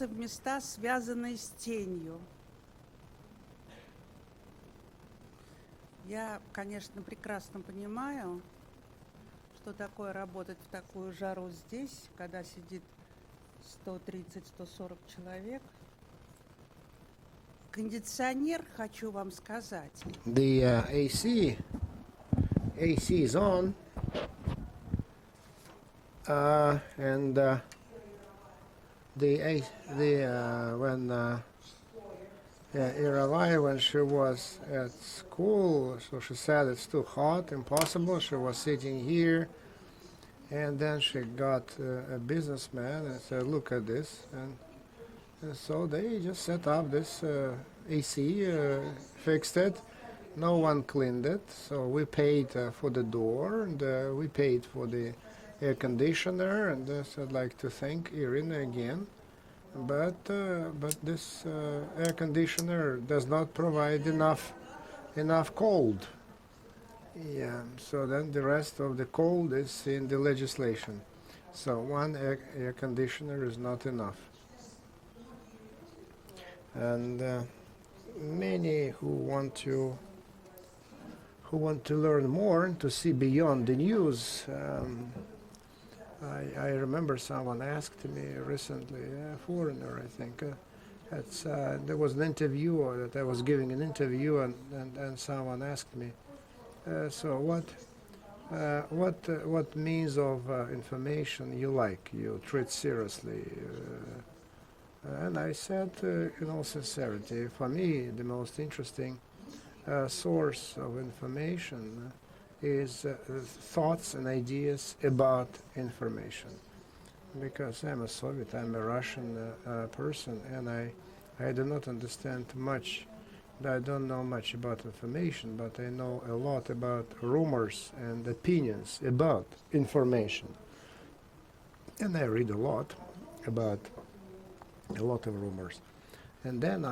в места, связанные с тенью. Я, конечно, прекрасно понимаю, что такое работать в такую жару здесь, когда сидит 130-140 человек. Кондиционер, хочу вам сказать. The AC is on, and when Iravai, when she was at school, so she said it's too hot, impossible. She was sitting here, and then she got a businessman and said, "Look at this," and so they just set up this AC, fixed it. No one cleaned it, so we paid for the door, and we paid for the air conditioner, and so I'd like to thank Irina again. But this air conditioner does not provide enough cold. Yeah, so then the rest of the cold is in the legislation. So one air conditioner is not enough. And many who want to learn more and to see beyond the news. I remember someone asked me recently, a foreigner, I think, there was an interviewer that I was giving an interview, and someone asked me, so what means of information you treat seriously? And I said, in all sincerity, for me, the most interesting source of information is thoughts and ideas about information. Because I'm a Soviet, I'm a Russian person, and I do not understand much. I don't know much about information, but I know a lot about rumors and opinions about information. And I read a lot about a lot of rumors. And then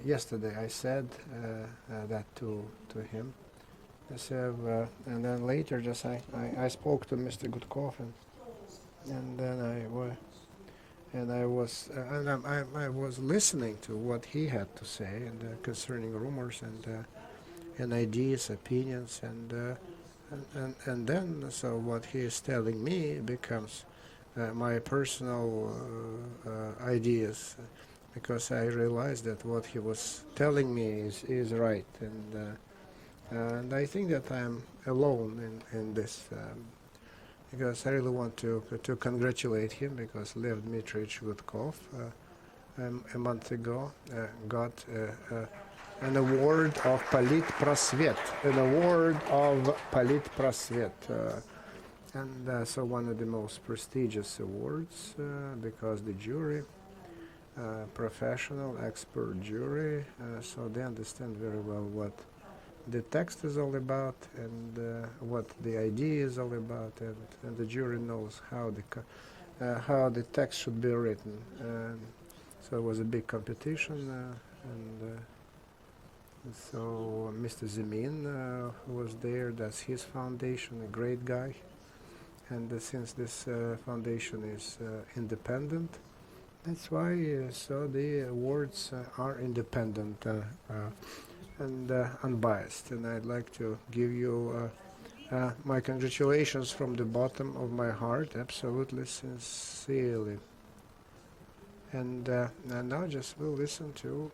yesterday I said that to him. I said, and then later just I spoke to Mr. Gudkov, and then I was listening to what he had to say and concerning rumors and ideas, opinions, and then so what he is telling me becomes my personal ideas, because I realized that what he was telling me is right, and I think that I'm alone in this, because I really want to congratulate him, because Lev Gudkov a month ago got an award of Polit Prosvet, and so one of the most prestigious awards, because the jury, professional, expert jury, so they understand very well what the text is all about, and what the idea is all about, and the jury knows how the text should be written. So it was a big competition, and so Mr. Zemin, who was there, that's his foundation, a great guy. And since this foundation is independent, that's why so the awards are independent and unbiased. And I'd like to give you my congratulations from the bottom of my heart, absolutely sincerely. And now just we'll listen to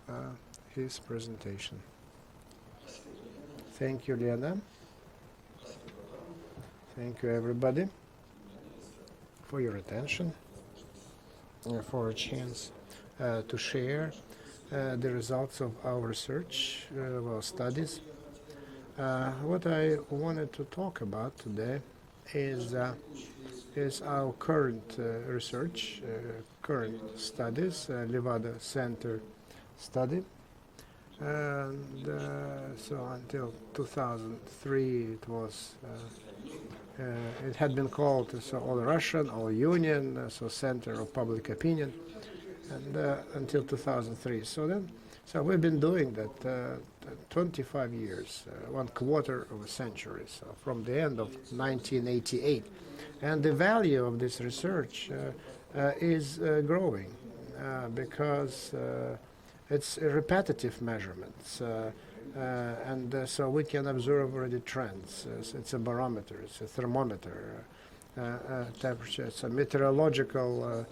his presentation. Thank you, Lena. Thank you, everybody, for your attention, for a chance to share the results of our research, our studies. What I wanted to talk about today is our current research, current studies, Levada Center study. And so until 2003 it was it had been called so All Russian, All Union, so Center of Public Opinion, and until 2003. So we've been doing that 25 years, 1/4 of a century, so from the end of 1988. And the value of this research is growing. because it's a repetitive measurements, and so we can observe already trends. It's a barometer, it's a thermometer, temperature, it's a meteorological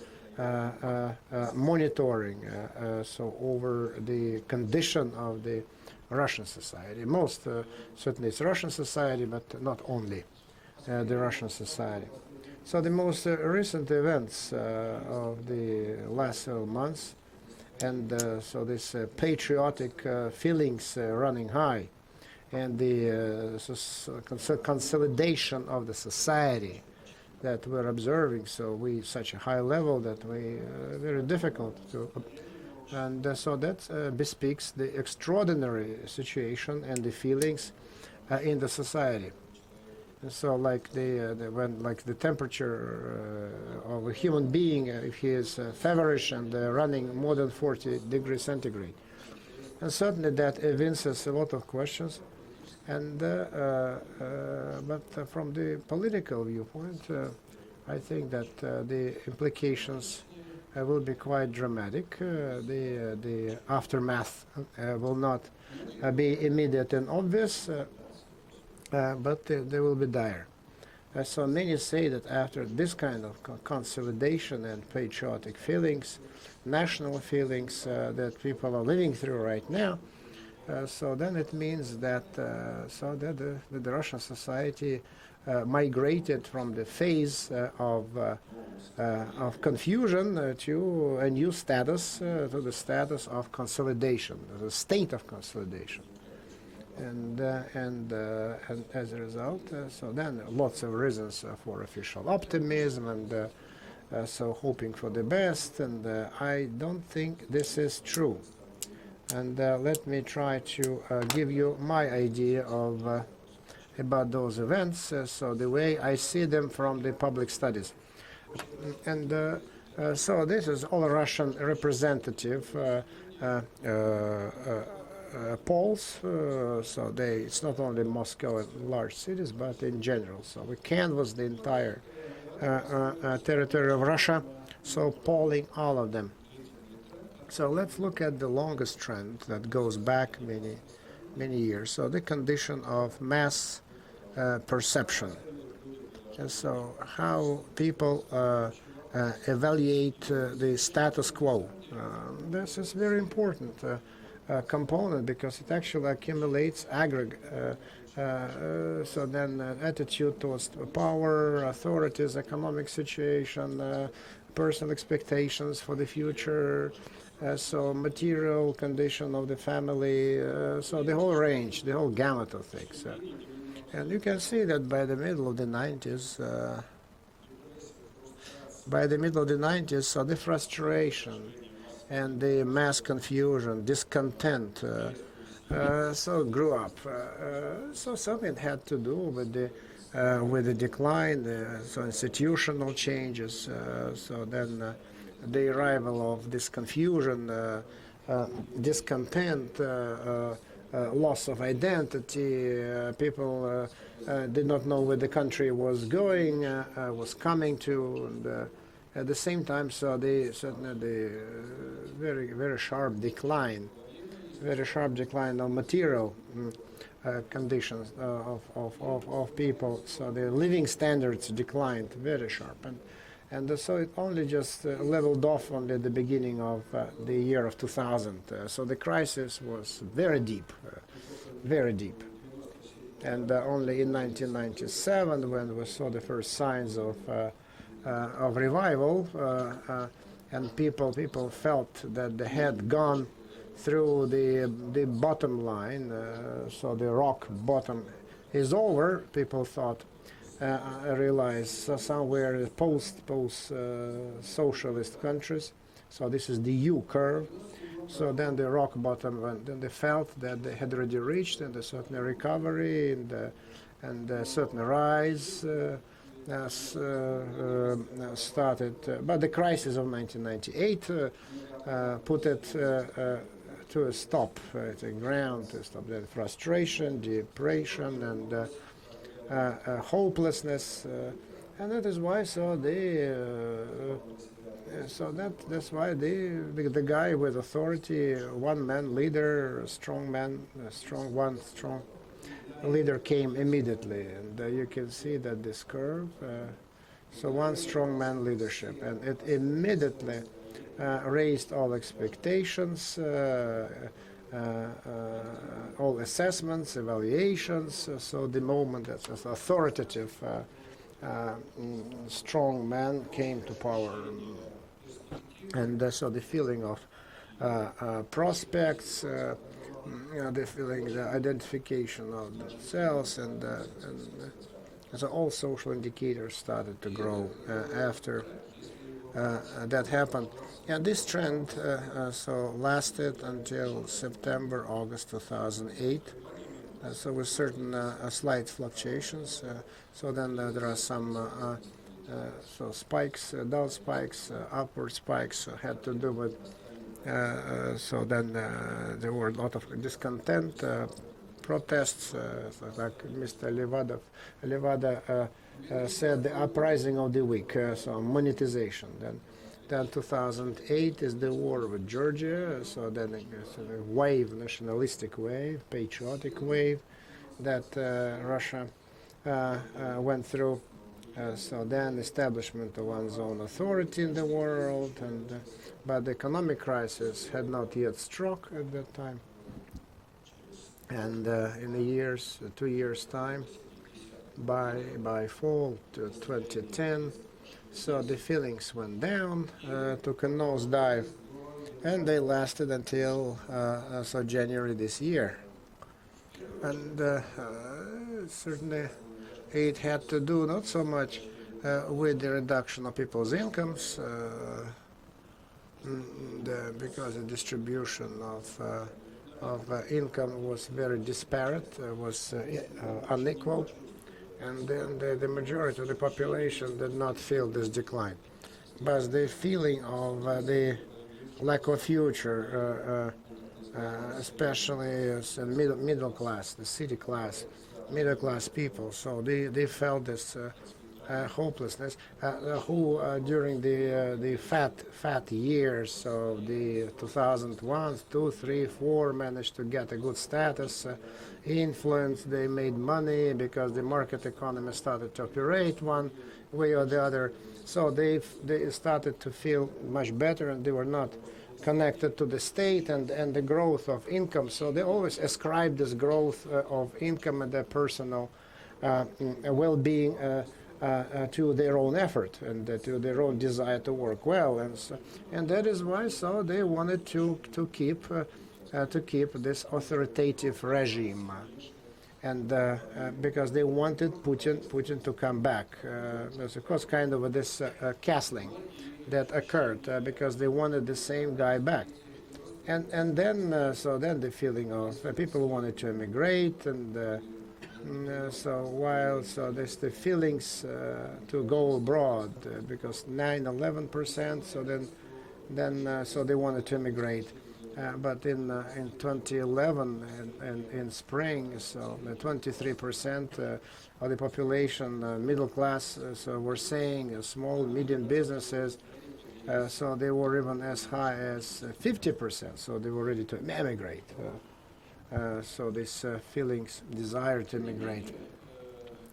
monitoring, so over the condition of the Russian society. Most certainly it's Russian society, but not only the Russian society. So the most recent events of the last several months, and so this patriotic feelings running high, and the consolidation of the society that we're observing, so we such a high level that we very difficult to, and so that bespeaks the extraordinary situation and the feelings in the society. And so, like when like the temperature of a human being, if he is feverish and running more than 40 degrees centigrade, and certainly that evinces a lot of questions. And but from the political viewpoint, I think that the implications will be quite dramatic. The aftermath will not be immediate and obvious, but they will be dire. So many say that after this kind of consolidation and patriotic feelings, national feelings that people are living through right now, so then it means that the Russian society migrated from the phase of confusion to a new status, to the status of consolidation, the state of consolidation, and as a result, so then lots of reasons for official optimism and so hoping for the best, and I don't think this is true. And let me try to give you my idea of about those events, so the way I see them from the public studies. And so this is all Russian representative polls, so it's not only Moscow and large cities, but in general. So we canvass the entire territory of Russia, so polling all of them. So let's look at the longest trend that goes back many years. So the condition of mass perception. And so how people evaluate the status quo. This is very important component because it actually accumulates aggregate. So then attitude towards power, authorities, economic situation, personal expectations for the future, so material condition of the family, so the whole range, the whole gamut of things. And you can see that by the middle of the 90s, so the frustration and the mass confusion, discontent, so grew up. So something had to do with the decline, so institutional changes. So then the arrival of this confusion, discontent, loss of identity. People did not know where the country was going, was coming to, and at the same time, so certainly the very sharp decline of material conditions of people. So the living standards declined very sharp, and so it only just leveled off only at the beginning of the year of 2000. So the crisis was very deep, and only in 1997, when we saw the first signs of revival, and people felt that they had gone through the bottom line, so the rock bottom is over. People thought, realized somewhere post socialist countries. So this is the U curve. So then the rock bottom, then they felt that they had already reached, and a certain recovery and a certain rise started. But the crisis of 1998 put it to a stop, to ground, to stop the frustration, depression, and hopelessness, and that is why so the So that's why the guy with authority, one man leader, a strong leader came immediately, and you can see that this curve. So one strong man leadership, and it immediately raised all expectations, all assessments, evaluations. So the moment that an authoritative, strong man came to power, and so the feeling of prospects, the feeling, the identification of themselves, and so all social indicators started to grow after that happened. And this trend so lasted until September, August 2008. So with certain slight fluctuations. So then there are some so spikes, down spikes, upward spikes had to do with. So then there were a lot of discontent, protests, so like Mr. Levada said, the uprising of the weak, so monetization. Then 2008 is the war with Georgia, so then a wave, nationalistic wave, patriotic wave that Russia went through. So then establishment of one's own authority in the world, but the economic crisis had not yet struck at that time. And in a 2 years time, by fall to 2010, so the feelings went down, took a nosedive, and they lasted until so January this year. And certainly it had to do not so much with the reduction of people's incomes, because the distribution of income was very disparate, was unequal, and then the majority of the population did not feel this decline. But the feeling of the lack of future, especially as a middle class, the city class, middle class people, so they felt this hopelessness, who during the fat years of the 2001, 2, 3, 4 managed to get a good status, influence, they made money because the market economy started to operate one way or the other, so they started to feel much better, and they were not connected to the state and the growth of income, so they always ascribed this growth of income and their personal well-being to their own effort and to their own desire to work well, and that is why so they wanted to keep this authoritative regime, and because they wanted Putin to come back. There's of course kind of this castling that occurred because they wanted the same guy back, and then so then the feeling of people wanted to immigrate, and so there's the feelings to go abroad because 9-11%. So then so they wanted to immigrate, but in 2011 and in spring, so 23% of the population, middle class, so were saying small medium businesses. So they were even as high as 50%. So they were ready to emigrate. So these feelings, desire to immigrate,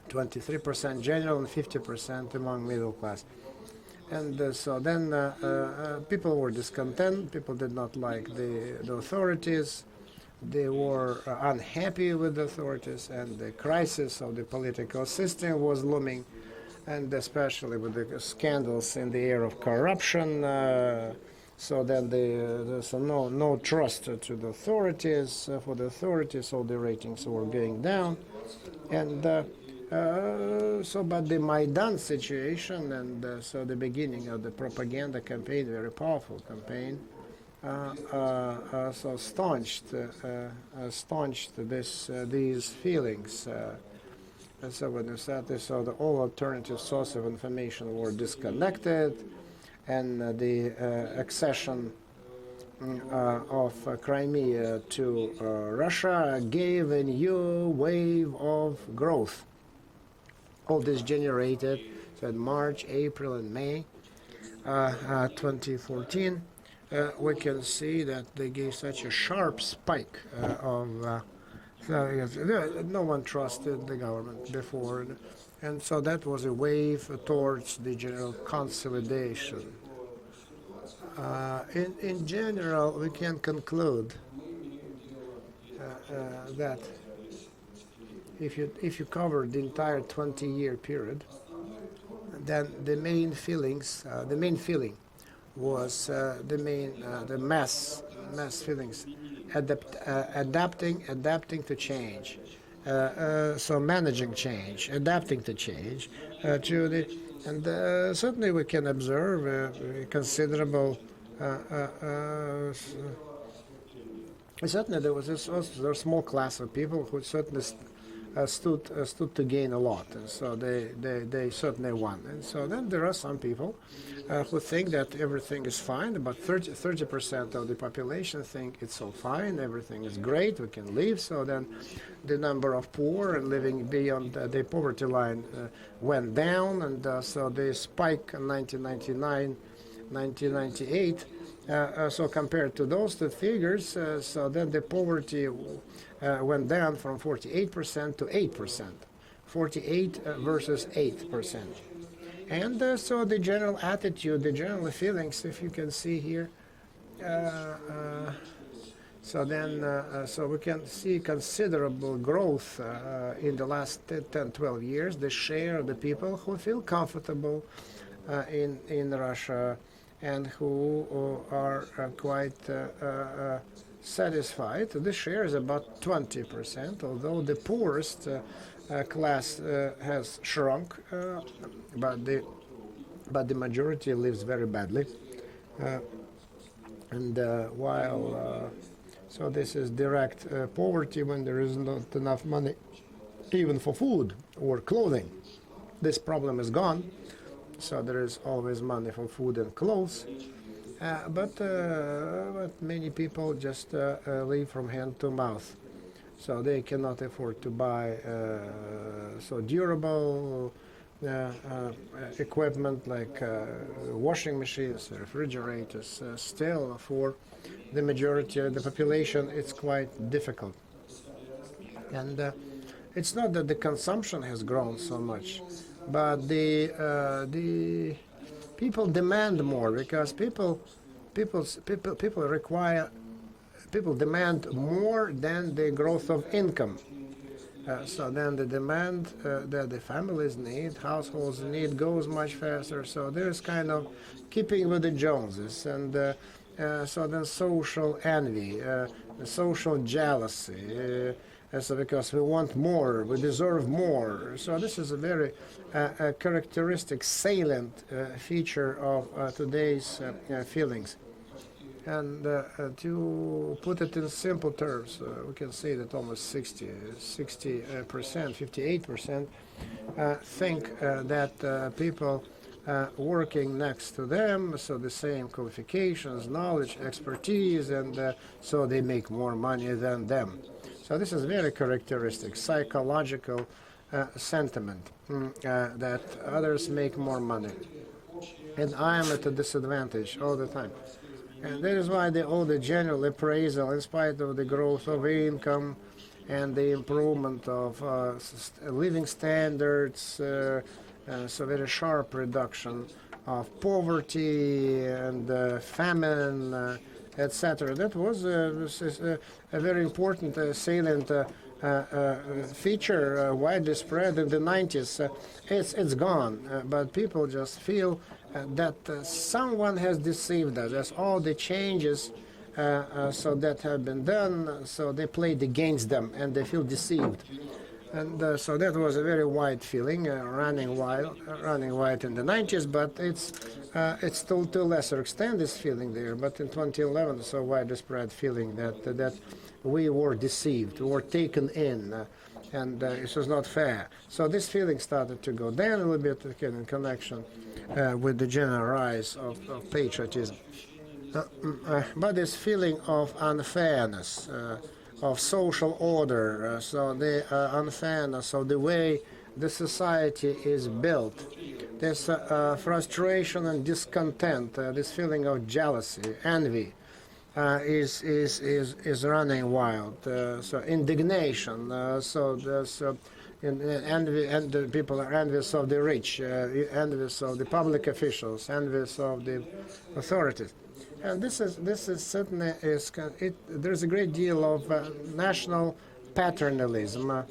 23% general and 50% among middle class. And so then people were discontent, people did not like the authorities, they were unhappy with the authorities, and the crisis of the political system was looming, and especially with the scandals in the area of corruption. So then there's no trust to the authorities. For the authorities, all the ratings were going down, and so but the Maidan situation and so the beginning of the propaganda campaign, very powerful campaign, so staunched these feelings. And so when you said this, so all alternative sources of information were disconnected, and the accession of Crimea to Russia gave a new wave of growth. All this generated, so in March, April, and May, 2014, we can see that they gave such a sharp spike no one trusted the government before, and so that was a wave towards the general consolidation. In general, we can conclude that if you cover the entire 20-year period, then the main feeling was the mass feelings, adapting to change, so managing change, adapting to change, and certainly we can observe a considerable. Certainly there was a small class of people who certainly stood to gain a lot, and so they certainly won. And so then there are some people who think that everything is fine. About 30% of the population think it's all fine, everything is great, we can live. So then the number of poor and living beyond the poverty line went down, and so the spike in 1999, 1998. So compared to those two figures, so then the poverty went down from 48% to 8%, 48 versus 8%. And so the general attitude, the general feelings, if you can see here, so we can see considerable growth in the last 10, 12 years, the share of the people who feel comfortable in Russia and who are quite satisfied. The share is about 20%, although the poorest class has shrunk, but the majority lives very badly. So this is direct poverty when there is not enough money even for food or clothing. This problem is gone. So there is always money for food and clothes, but many people just live from hand to mouth. So they cannot afford to buy so durable equipment like washing machines, refrigerators. Still, for the majority of the population, it's quite difficult. And it's not that the consumption has grown so much, but the people demand more, because people demand more than the growth of income. So then the demand that the families need, households need, goes much faster. So there's kind of keeping with the Joneses, and so then social envy, social jealousy. So because we want more, we deserve more. So this is a very characteristic, salient feature of today's feelings. And to put it in simple terms, we can say that almost 60%, 58% think that people working next to them, so the same qualifications, knowledge, expertise, and so they make more money than them. So this is very characteristic, psychological sentiment that others make more money, and I am at a disadvantage all the time. And that is why all the general appraisal, in spite of the growth of income and the improvement of living standards, so very sharp reduction of poverty and famine, etc. That was a very important, salient feature, widely spread in the 90s. It's gone, but people just feel that someone has deceived us. As all the changes so that have been done, so they played against them and they feel deceived. And so that was a very wide feeling, running wild in the 90s, but it's still to a lesser extent this feeling there. But in 2011, so widespread feeling that we were deceived, we were taken in, and it was not fair. So this feeling started to go down a little bit again in connection with the general rise of patriotism. But this feeling of unfairness, of social order, so the unfairness of the way the society is built, this frustration and discontent, this feeling of jealousy, envy, is running wild. So indignation. Envy, and the people are envious of the rich, envious of the public officials, envious of the authorities. And this is certainly there's a great deal of national paternalism,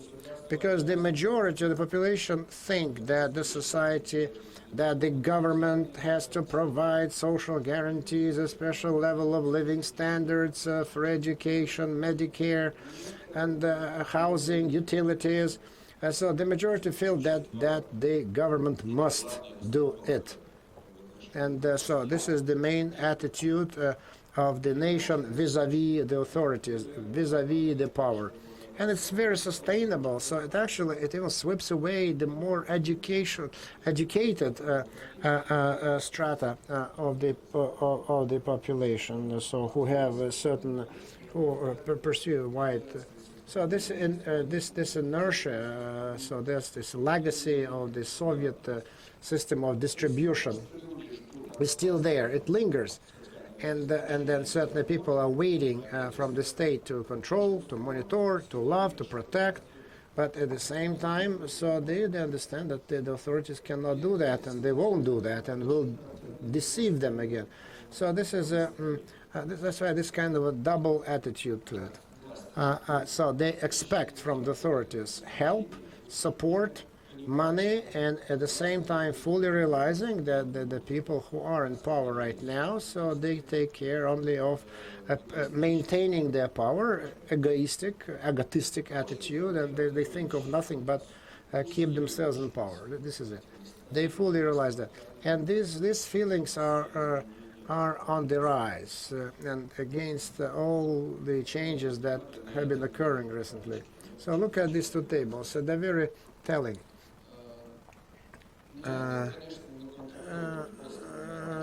because the majority of the population think that the society, that the government has to provide social guarantees, a special level of living standards for education, Medicare, and housing, utilities. So the majority feel that the government must do it. And so this is the main attitude of the nation vis-à-vis the authorities, vis-à-vis the power. And it's very sustainable, so it even sweeps away the more educated strata of the population, so who have a certain, who pursue wide. So this inertia, so there's this legacy of the Soviet system of distribution is still there. It lingers. And then certainly people are waiting from the state to control, to monitor, to love, to protect. But at the same time, so they understand that the authorities cannot do that, and they won't do that, and will deceive them again. So this is that's why this kind of a double attitude to it. So they expect from the authorities help, support, money, and at the same time fully realizing that the people who are in power right now, so they take care only of maintaining their power, egotistic attitude, and they think of nothing but keep themselves in power. This is it. They fully realize that, and these feelings are on the rise and against all the changes that have been occurring recently. So look at these two tables. So they're very telling.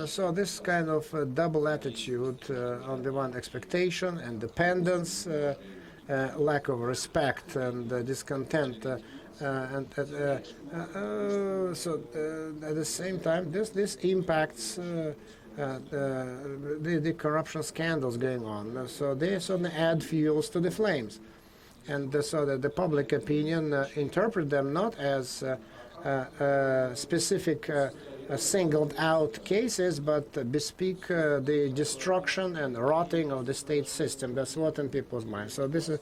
So this kind of double attitude, on the one expectation and dependence, lack of respect and discontent, so at the same time this impacts the corruption scandals going on. So they certainly add fuels to the flames, and so that the public opinion interpret them not as specific singled out cases, but bespeak the destruction and rotting of the state system. That's what in people's minds. So this is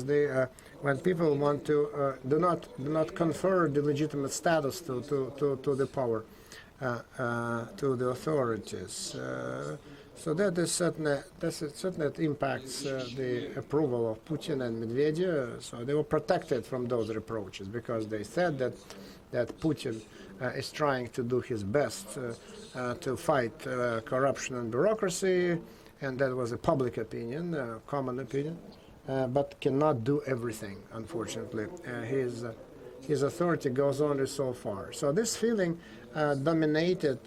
the when people want to do not confer the legitimate status to the power, to the authorities. So that is certainly it impacts the approval of Putin and Medvedev. So they were protected from those reproaches because they said that Putin is trying to do his best to fight corruption and bureaucracy, and that was a public opinion, common opinion, but cannot do everything. Unfortunately, his authority goes only so far. So this feeling dominated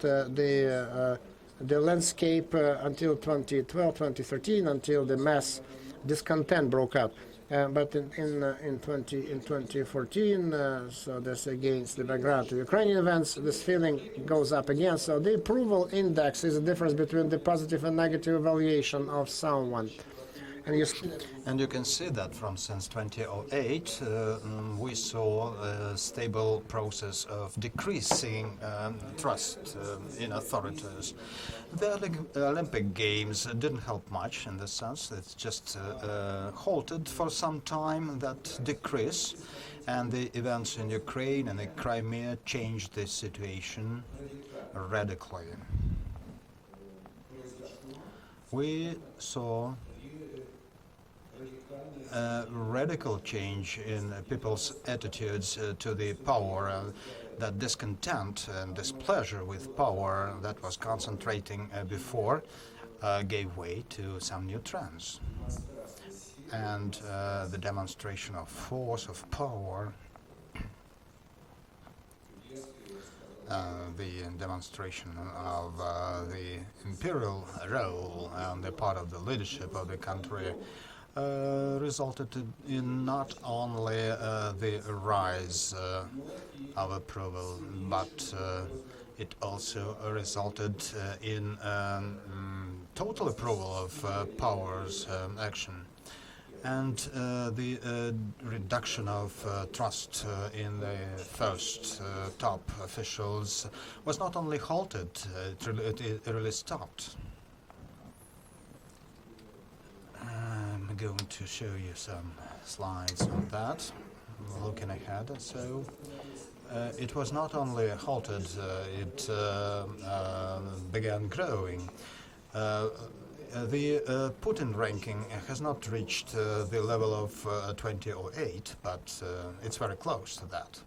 the landscape until 2012, 2013, until the mass discontent broke out. But in 2014, so that's against the background of Ukrainian events, this feeling goes up again. So the approval index is the difference between the positive and negative evaluation of someone. And you can see that from since 2008, we saw a stable process of decreasing trust in authorities. The Olympic Games didn't help much in this sense. It's just halted for some time, that decrease. And the events in Ukraine and the Crimea changed the situation radically. We saw a radical change in people's attitudes to the power. That discontent and displeasure with power that was concentrating before gave way to some new trends. And the demonstration of force, of power, the demonstration of the imperial role on the part of the leadership of the country resulted in not only the rise of approval, but it also resulted in total approval of powers action. And the reduction of trust in the first top officials was not only halted, it really stopped. I'm going to show you some slides on that, looking ahead. So it was not only halted, it began growing. The Putin ranking has not reached the level of 2008, but it's very close to that.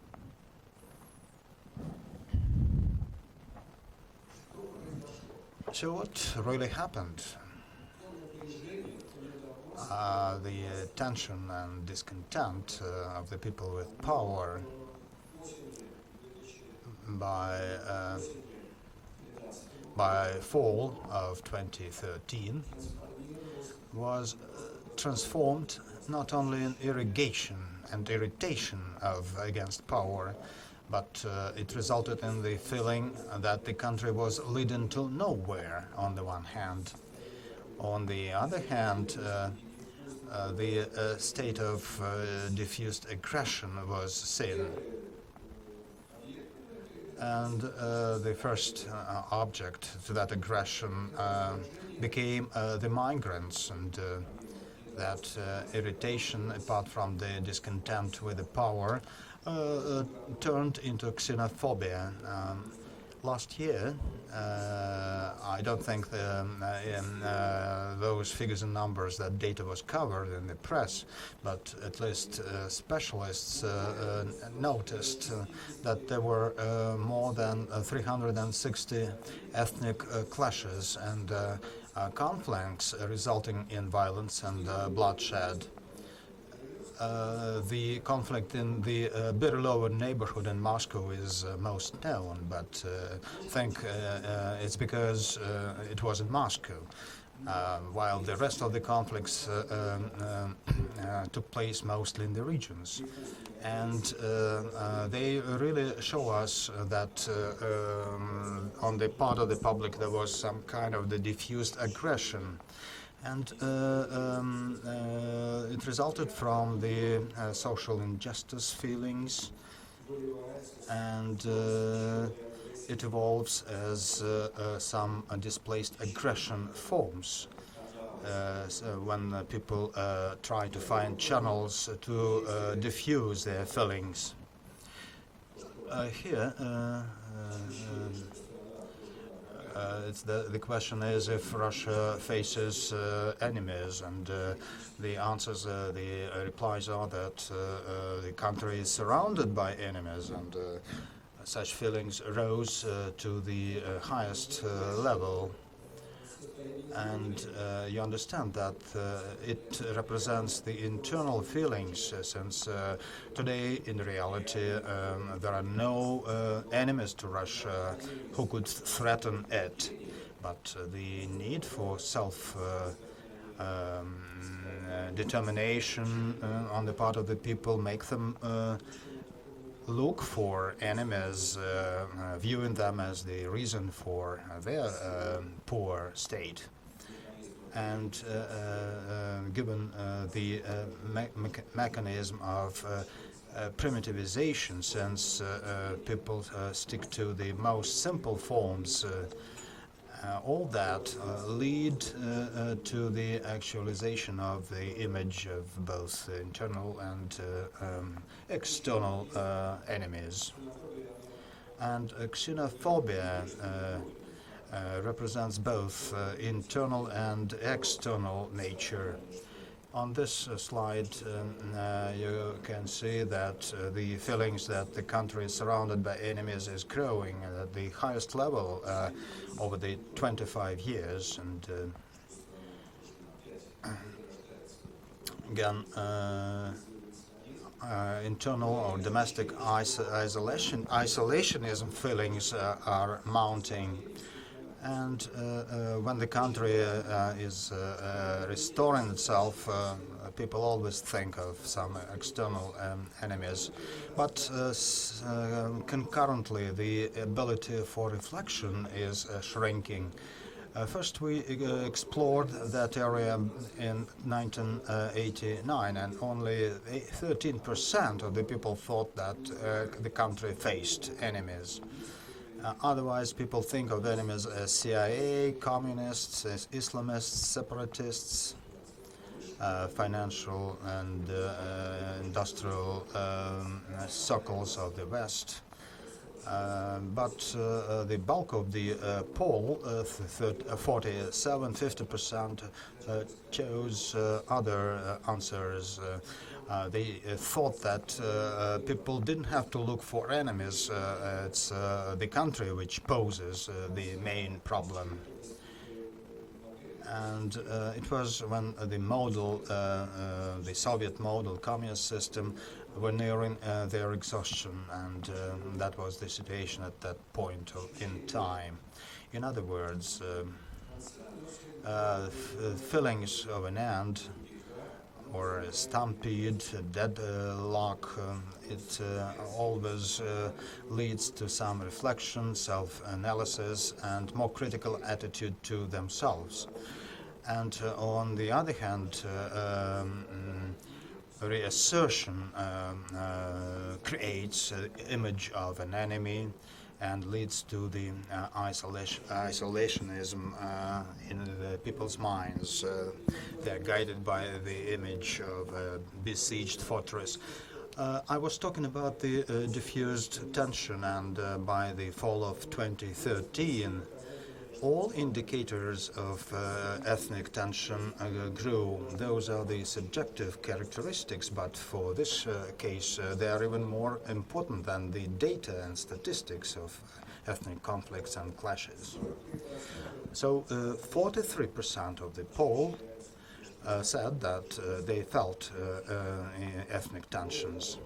So what really happened? The tension and discontent of the people with power by fall of 2013 was transformed not only in irrigation and irritation against power, but it resulted in the feeling that the country was leading to nowhere on the one hand. On the other hand, the state of diffused aggression was seen. And the first object to that aggression became the migrants, and that irritation, apart from the discontent with the power, turned into xenophobia. Last year, I don't think in those figures and numbers that data was covered in the press, but at least specialists noticed that there were more than 360 ethnic clashes and conflicts resulting in violence and bloodshed. The conflict in the Berilovo neighborhood in Moscow is most known, but I think it's because it was in Moscow, while the rest of the conflicts took place mostly in the regions. And they really show us that on the part of the public there was some kind of the diffused aggression. And it resulted from the social injustice feelings, and it evolves as some displaced aggression forms. So when people try to find channels to diffuse their feelings. Here, the question is if Russia faces enemies, and the answers, the replies are that the country is surrounded by enemies, and such feelings rose to the highest level. And you understand that it represents the internal feelings, since today, in reality, there are no enemies to Russia who could threaten it. But the need for self-determination on the part of the people make them look for enemies, viewing them as the reason for their poor state. And given the mechanism of primitivization, since people stick to the most simple forms, all that lead to the actualization of the image of both internal and external enemies. And xenophobia represents both internal and external nature. On this slide, you can see that the feelings that the country is surrounded by enemies is growing at the highest level over the 25 years. And again, internal or domestic isolationism feelings are mounting. And when the country is restoring itself, people always think of some external enemies. But concurrently, the ability for reflection is shrinking. First, we explored that area in 1989, and only 13% of the people thought that the country faced enemies. Otherwise, people think of enemies as CIA, communists, as Islamists, separatists, financial and industrial circles of the West. But the bulk of the poll, 47-50%, chose other answers. They thought that people didn't have to look for enemies. It's the country which poses the main problem. And it was when the Soviet model communist system were nearing their exhaustion, and that was the situation at that point in time. In other words, feelings of an end, or a stampede, a deadlock, it always leads to some reflection, self-analysis, and more critical attitude to themselves. And on the other hand, reassertion creates an image of an enemy and leads to the isolationism in the people's minds. They're guided by the image of a besieged fortress. I was talking about the diffused tension, and by the fall of 2013, all indicators of ethnic tension grew. Those are the subjective characteristics, but for this case, they are even more important than the data and statistics of ethnic conflicts and clashes. So 43% of the poll said that they felt ethnic tensions.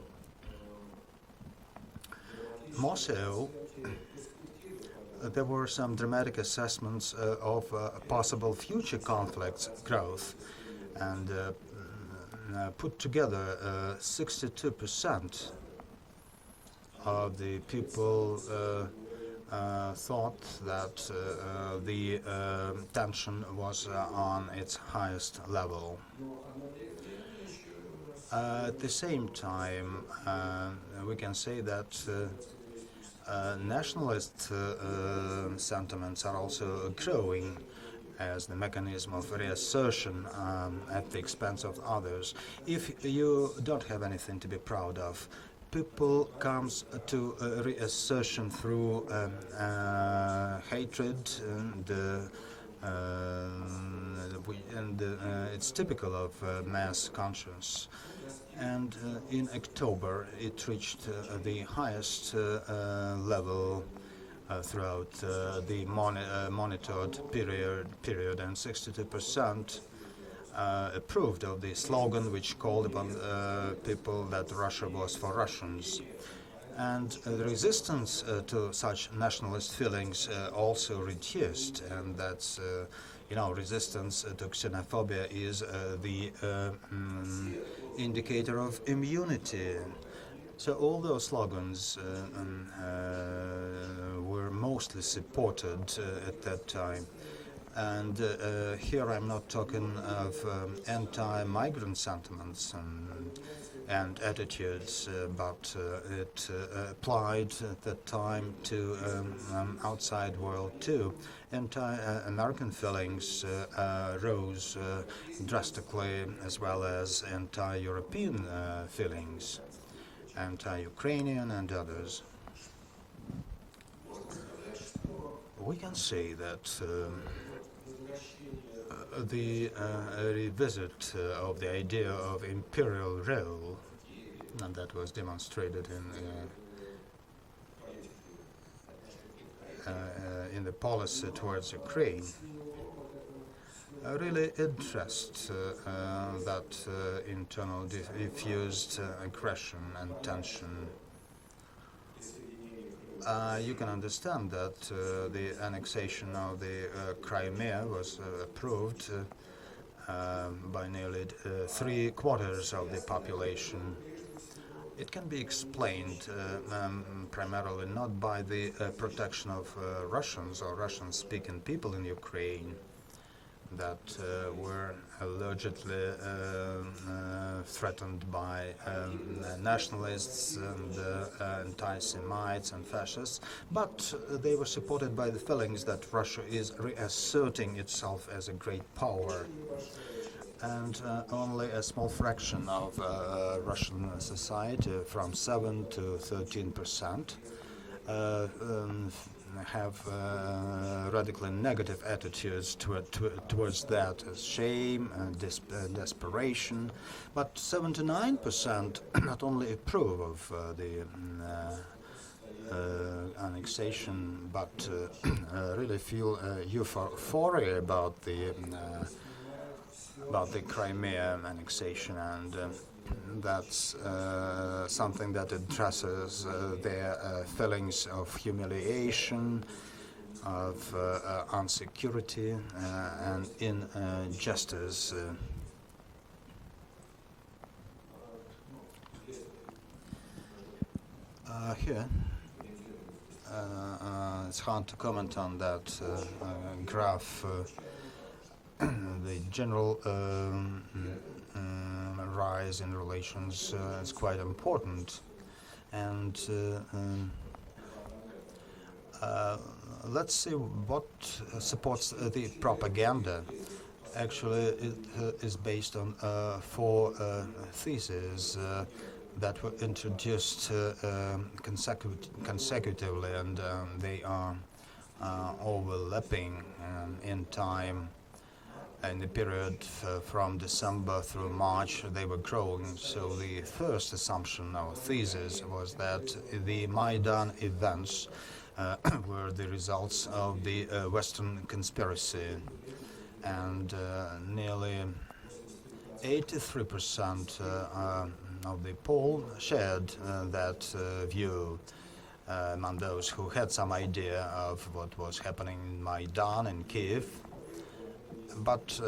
More so, there were some dramatic assessments of possible future conflicts growth, and put together 62% of the people thought that the tension was on its highest level. At the same time, we can say that nationalist sentiments are also growing as the mechanism of reassertion at the expense of others. If you don't have anything to be proud of, people comes to reassertion through hatred, and it's typical of mass conscience. And in October, it reached the highest level throughout the monitored period, and 62% approved of the slogan which called upon people that Russia was for Russians. And the resistance to such nationalist feelings also reduced, and that's resistance to xenophobia is the indicator of immunity. So all those slogans were mostly supported at that time. And here I'm not talking of anti-migrant sentiments and attitudes, but it applied at that time to outside world too. Anti-American feelings rose drastically, as well as anti-European feelings, anti-Ukrainian and others. We can say that the revisit of the idea of imperial role, and that was demonstrated in the policy towards Ukraine, really addressed that internal diffused aggression and tension. You can understand that the annexation of the Crimea was approved by nearly 3/4 of the population. It can be explained primarily not by the protection of Russians or Russian-speaking people in Ukraine that were allegedly threatened by nationalists and anti-Semites and fascists, but they were supported by the feelings that Russia is reasserting itself as a great power. And only a small fraction of Russian society, from 7 to 13%, have radically negative attitudes towards that, as shame and desperation. But 79% not only approve of the annexation, but really feel euphoria about the Crimea annexation, and that's something that addresses their feelings of humiliation, of insecurity, and injustice. Here, it's hard to comment on that graph. The general rise in relations is quite important, and let's see what supports the propaganda. Actually, it is based on 4 theses that were introduced consecutively, and they are overlapping in time. In the period from December through March, they were growing. So the first assumption or thesis was that the Maidan events were the results of the Western conspiracy, and nearly 83% of the poll shared that view among those who had some idea of what was happening in Maidan in Kiev. But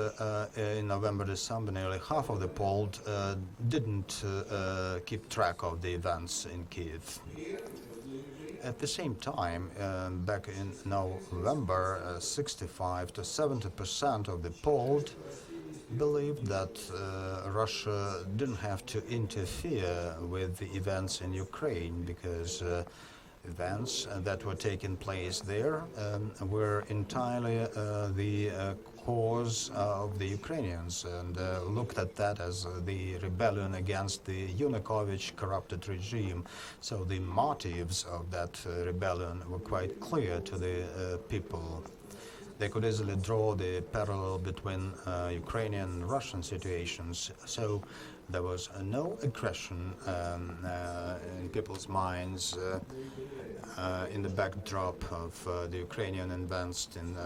in November, December, nearly half of the polled didn't keep track of the events in Kiev. At the same time, back in November, 65 to 70% of the polled believed that Russia didn't have to interfere with the events in Ukraine, because events that were taking place there were entirely the cause of the Ukrainians, and looked at that as the rebellion against the Yanukovych corrupted regime. So the motives of that rebellion were quite clear to the people. They could easily draw the parallel between Ukrainian and Russian situations. So there was no aggression in people's minds in the backdrop of the Ukrainian events in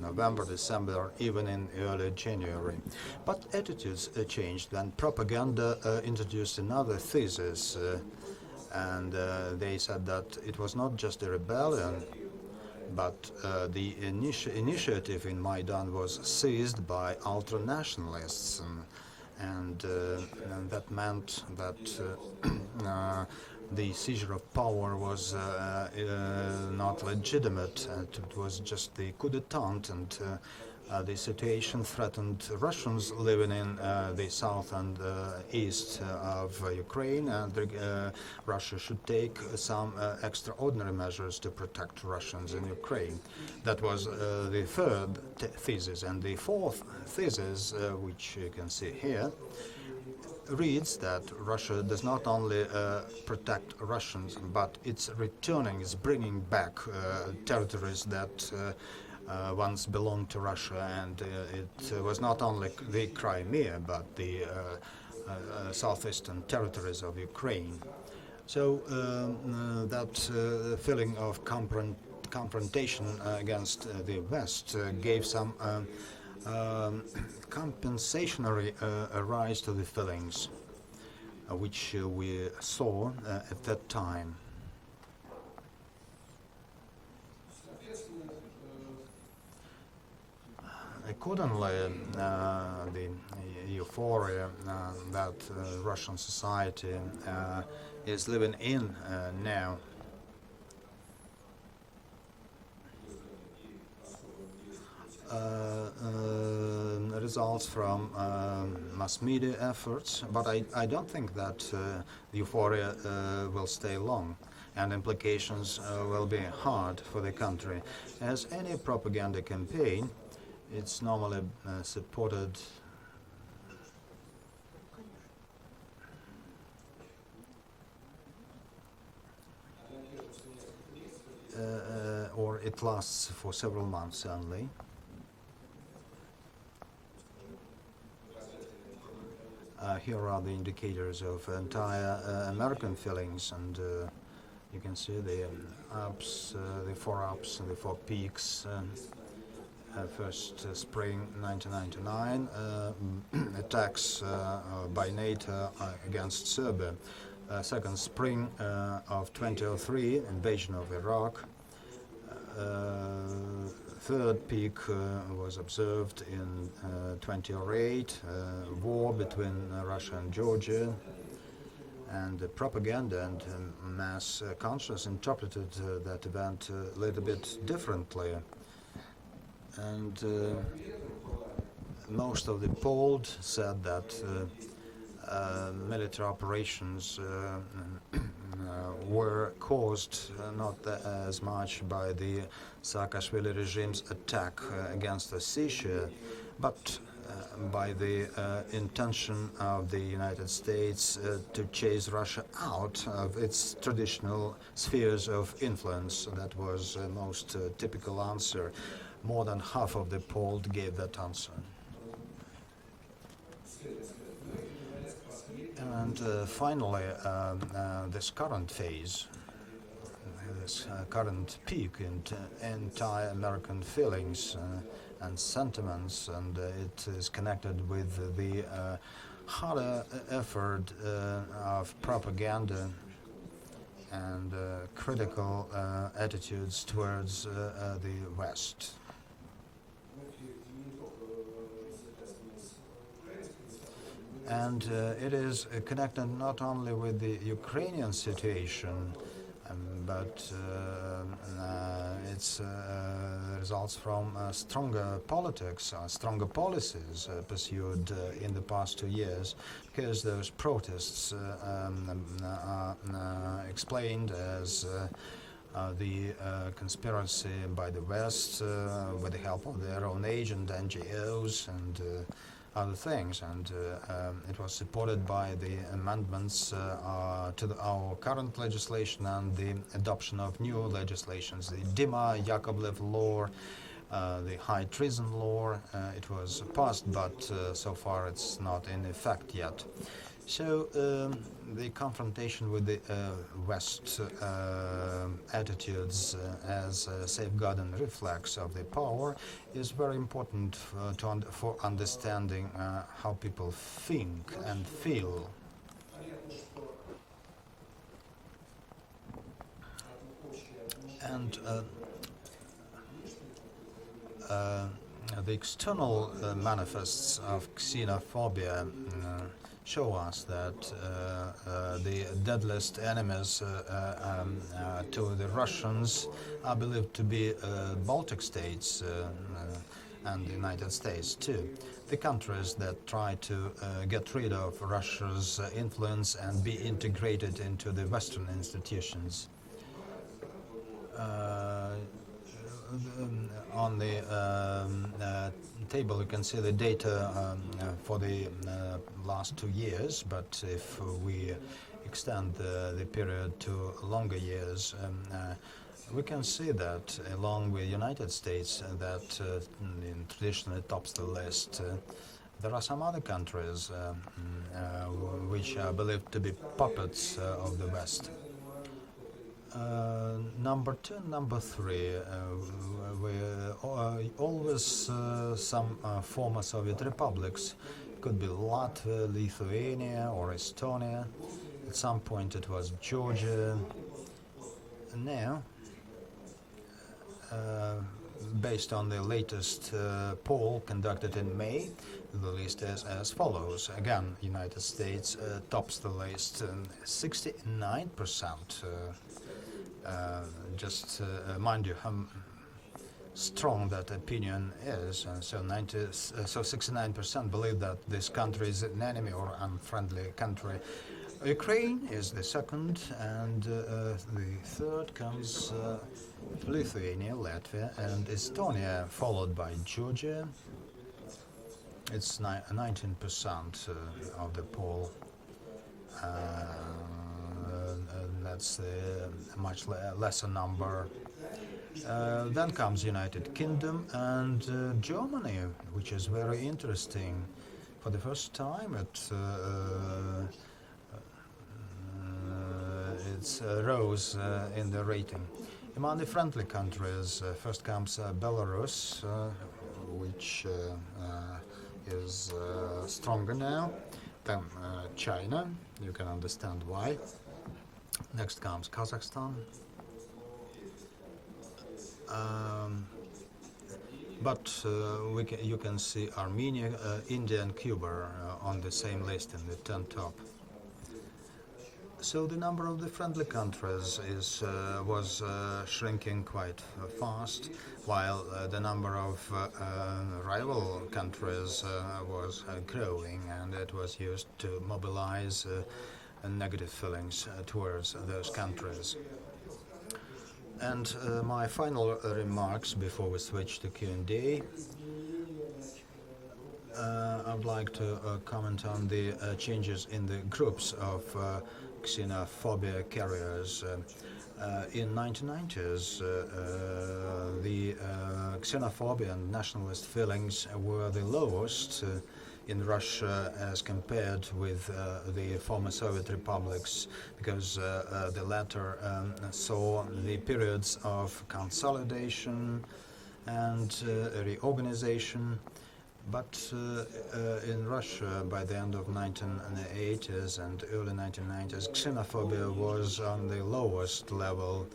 November, December, or even in early January. But attitudes changed when propaganda introduced another thesis, and they said that it was not just a rebellion, but the initiative in Maidan was seized by ultra-nationalists, and that meant that the seizure of power was not legitimate. It was just the coup d'etat, and the situation threatened Russians living in the south and east of Ukraine, and Russia should take some extraordinary measures to protect Russians in Ukraine. That was the third thesis. And the fourth thesis, which you can see here, reads that Russia does not only protect Russians, but it's returning, it's bringing back territories that once belonged to Russia, and it was not only the Crimea, but the southeastern territories of Ukraine. So that feeling of confrontation against the West gave some compensatory rise to the feelings which we saw at that time. Accordingly, the euphoria that Russian society is living in now results from mass media efforts, but I don't think that the euphoria will stay long, and implications will be hard for the country. As any propaganda campaign, it's normally supported or it lasts for several months only. Here are the indicators of entire American feelings, and you can see the ups, the 4 ups and the 4 peaks. First spring 1999, attacks by NATO against Serbia. Second spring of 2003, invasion of Iraq. Third peak was observed in 2008, war between Russia and Georgia, and propaganda and mass consciousness interpreted that event a little bit differently. And most of the polled said that military operations were caused not as much by the Saakashvili regime's attack against Ossetia, but by the intention of the United States to chase Russia out of its traditional spheres of influence. That was the most typical answer. More than half of the polled gave that answer. And finally, this current phase, this current peak in entire American feelings and sentiments, and it is connected with the harder effort of propaganda and critical attitudes towards the West. And it is connected not only with the Ukrainian situation, but it results from stronger politics, stronger policies pursued in the past 2 years, because those protests are explained as the conspiracy by the West with the help of their own agent NGOs and other things, and it was supported by the amendments to our current legislation and the adoption of new legislations, the Dima Yakovlev law, the high treason law. It was passed, but so far it's not in effect yet. So the confrontation with the West attitudes as a safeguarding reflex of the power is very important for understanding how people think and feel. And the external manifests of xenophobia show us that the deadliest enemies to the Russians are believed to be Baltic states and the United States too. The countries that try to get rid of Russia's influence and be integrated into the Western institutions. On the table you can see the data for the last 2 years, but if we extend the period to longer years, we can see that along with the United States that traditionally tops the list, there are some other countries which are believed to be puppets of the West. Number 2, number 3, always some former Soviet republics. Could be Latvia, Lithuania, or Estonia. At some point it was Georgia. Now based on the latest poll conducted in May, the list is as follows. Again, United States tops the list, 69%. Just mind you how strong that opinion is. So 69% believe that this country is an enemy or unfriendly country. Ukraine is the second, and the third comes Lithuania, Latvia, and Estonia, followed by Georgia. It's 19% of the poll. That's a much lesser number. Then comes United Kingdom and Germany, which is very interesting. For the first time, it rose in the rating. Among the friendly countries, first comes Belarus, which is stronger now. Then China, you can understand why. Next comes Kazakhstan. But you can see Armenia, India and Cuba on the same list in the 10 top. So the number of the friendly countries was shrinking quite fast, while the number of rival countries was growing, and it was used to mobilize negative feelings towards those countries. And my final remarks before we switch to Q&A. I'd like to comment on the changes in the groups of xenophobia carriers. In 1990s, the xenophobia and nationalist feelings were the lowest in Russia as compared with the former Soviet republics, because the latter saw the periods of consolidation and reorganization. But in Russia, by the end of 1980s and early 1990s, xenophobia was on the lowest level.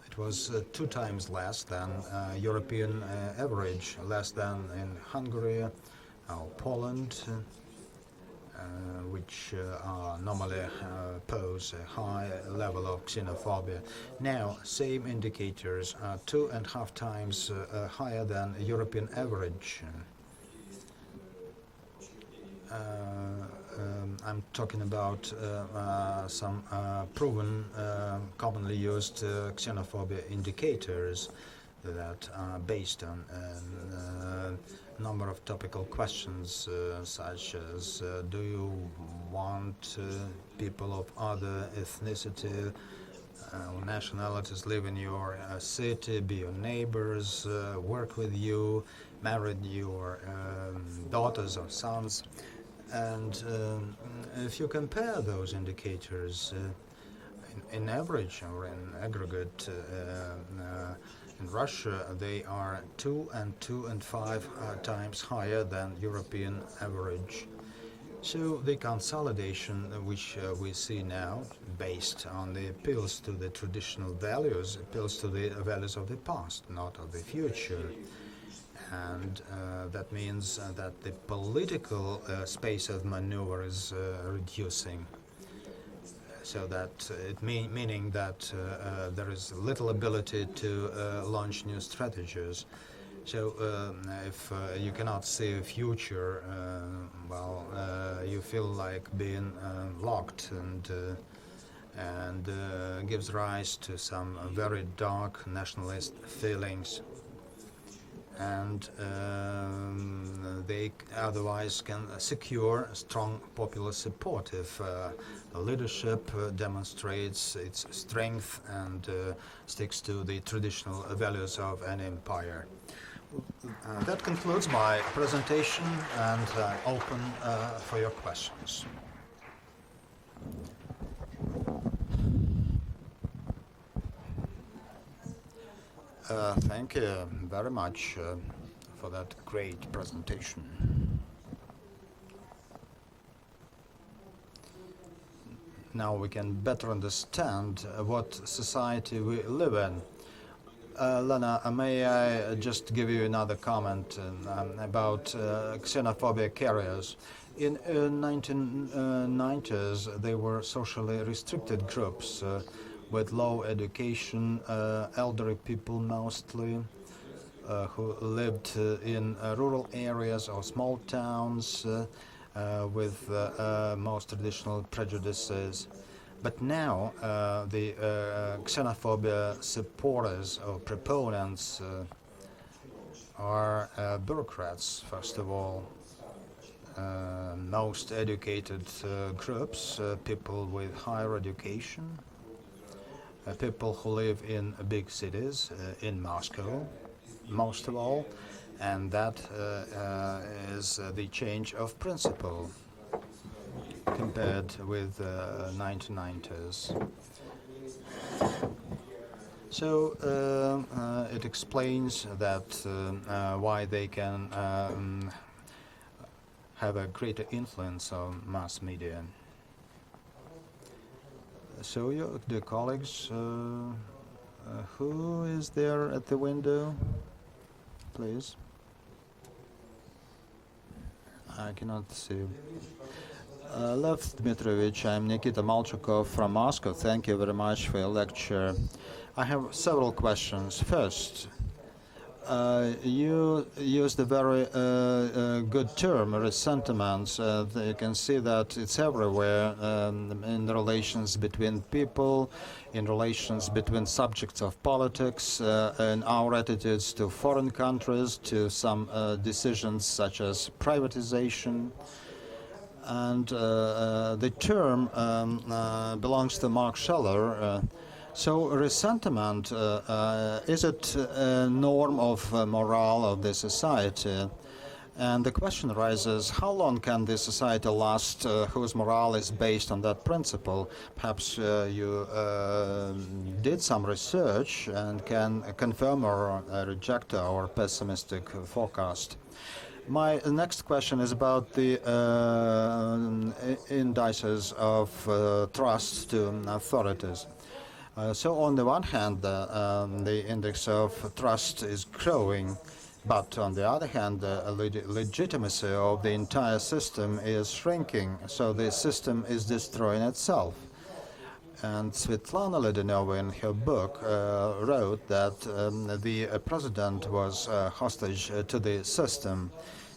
It was 2 times less than European average, less than in Hungary or Poland, which normally pose a high level of xenophobia. Now, same indicators are 2.5 times higher than European average. I'm talking about some proven, commonly used xenophobia indicators that are based on a number of topical questions, such as do you want people of other ethnicity or nationalities live in your city, be your neighbors, work with you, marry your daughters or sons. And if you compare those indicators in average or in aggregate, in Russia they are 2 and 2.5 times higher than European average. So the consolidation which we see now, based on the appeals to the traditional values, appeals to the values of the past, not of the future. And that means that the political space of maneuver is reducing, so that meaning that there is little ability to launch new strategies. So if you cannot see a future, well, you feel like being locked, and gives rise to some very dark nationalist feelings. And they otherwise can secure strong popular support if leadership demonstrates its strength and sticks to the traditional values of an empire. That concludes my presentation, and open for your questions. Thank you very much for that great presentation. Now we can better understand what society we live in. Lena, may I just give you another comment about xenophobic carriers? In 1990s, they were socially restricted groups with low education, elderly people mostly, who lived in rural areas or small towns with most traditional prejudices. But now the xenophobia supporters or proponents are bureaucrats, first of all, most educated groups, people with higher education, people who live in big cities, in Moscow, most of all, and that is the change of principle compared with 1990s. So it explains that why they can have a greater influence on mass media. So, dear colleagues, who is there at the window? Please. I cannot see. Lev Dmitrovich, I'm Nikita Malchukov from Moscow. Thank you very much for your lecture. I have several questions. First, you used a very good term, resentment. You can see that it's everywhere in the relations between people, in relations between subjects of politics, in our attitudes to foreign countries, to some decisions such as privatization. And the term belongs to Mark Scheller. So resentment, is it a norm of morale of the society? And the question arises, how long can this society last whose morale is based on that principle? Perhaps you did some research and can confirm or reject our pessimistic forecast. My next question is about the indices of trust to authorities. So on the one hand, the index of trust is growing, but on the other hand, the legitimacy of the entire system is shrinking, so the system is destroying itself. And Svetlana Ledenova in her book wrote that the president was hostage to the system.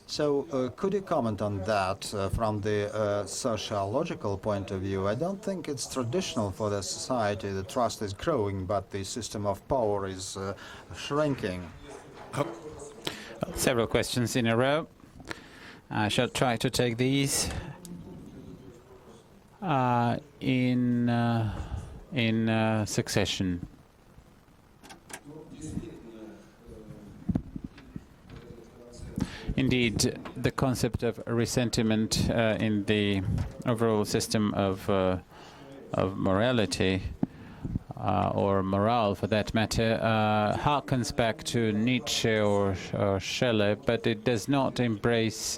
So could you comment on that from the sociological point of view? I don't think it's traditional for the society. The trust is growing, but the system of power is shrinking. Several questions in a row. I shall try to take these in succession. Indeed, the concept of resentment in the overall system of morality, or morale for that matter, harkens back to Nietzsche or Scheller, but it does not embrace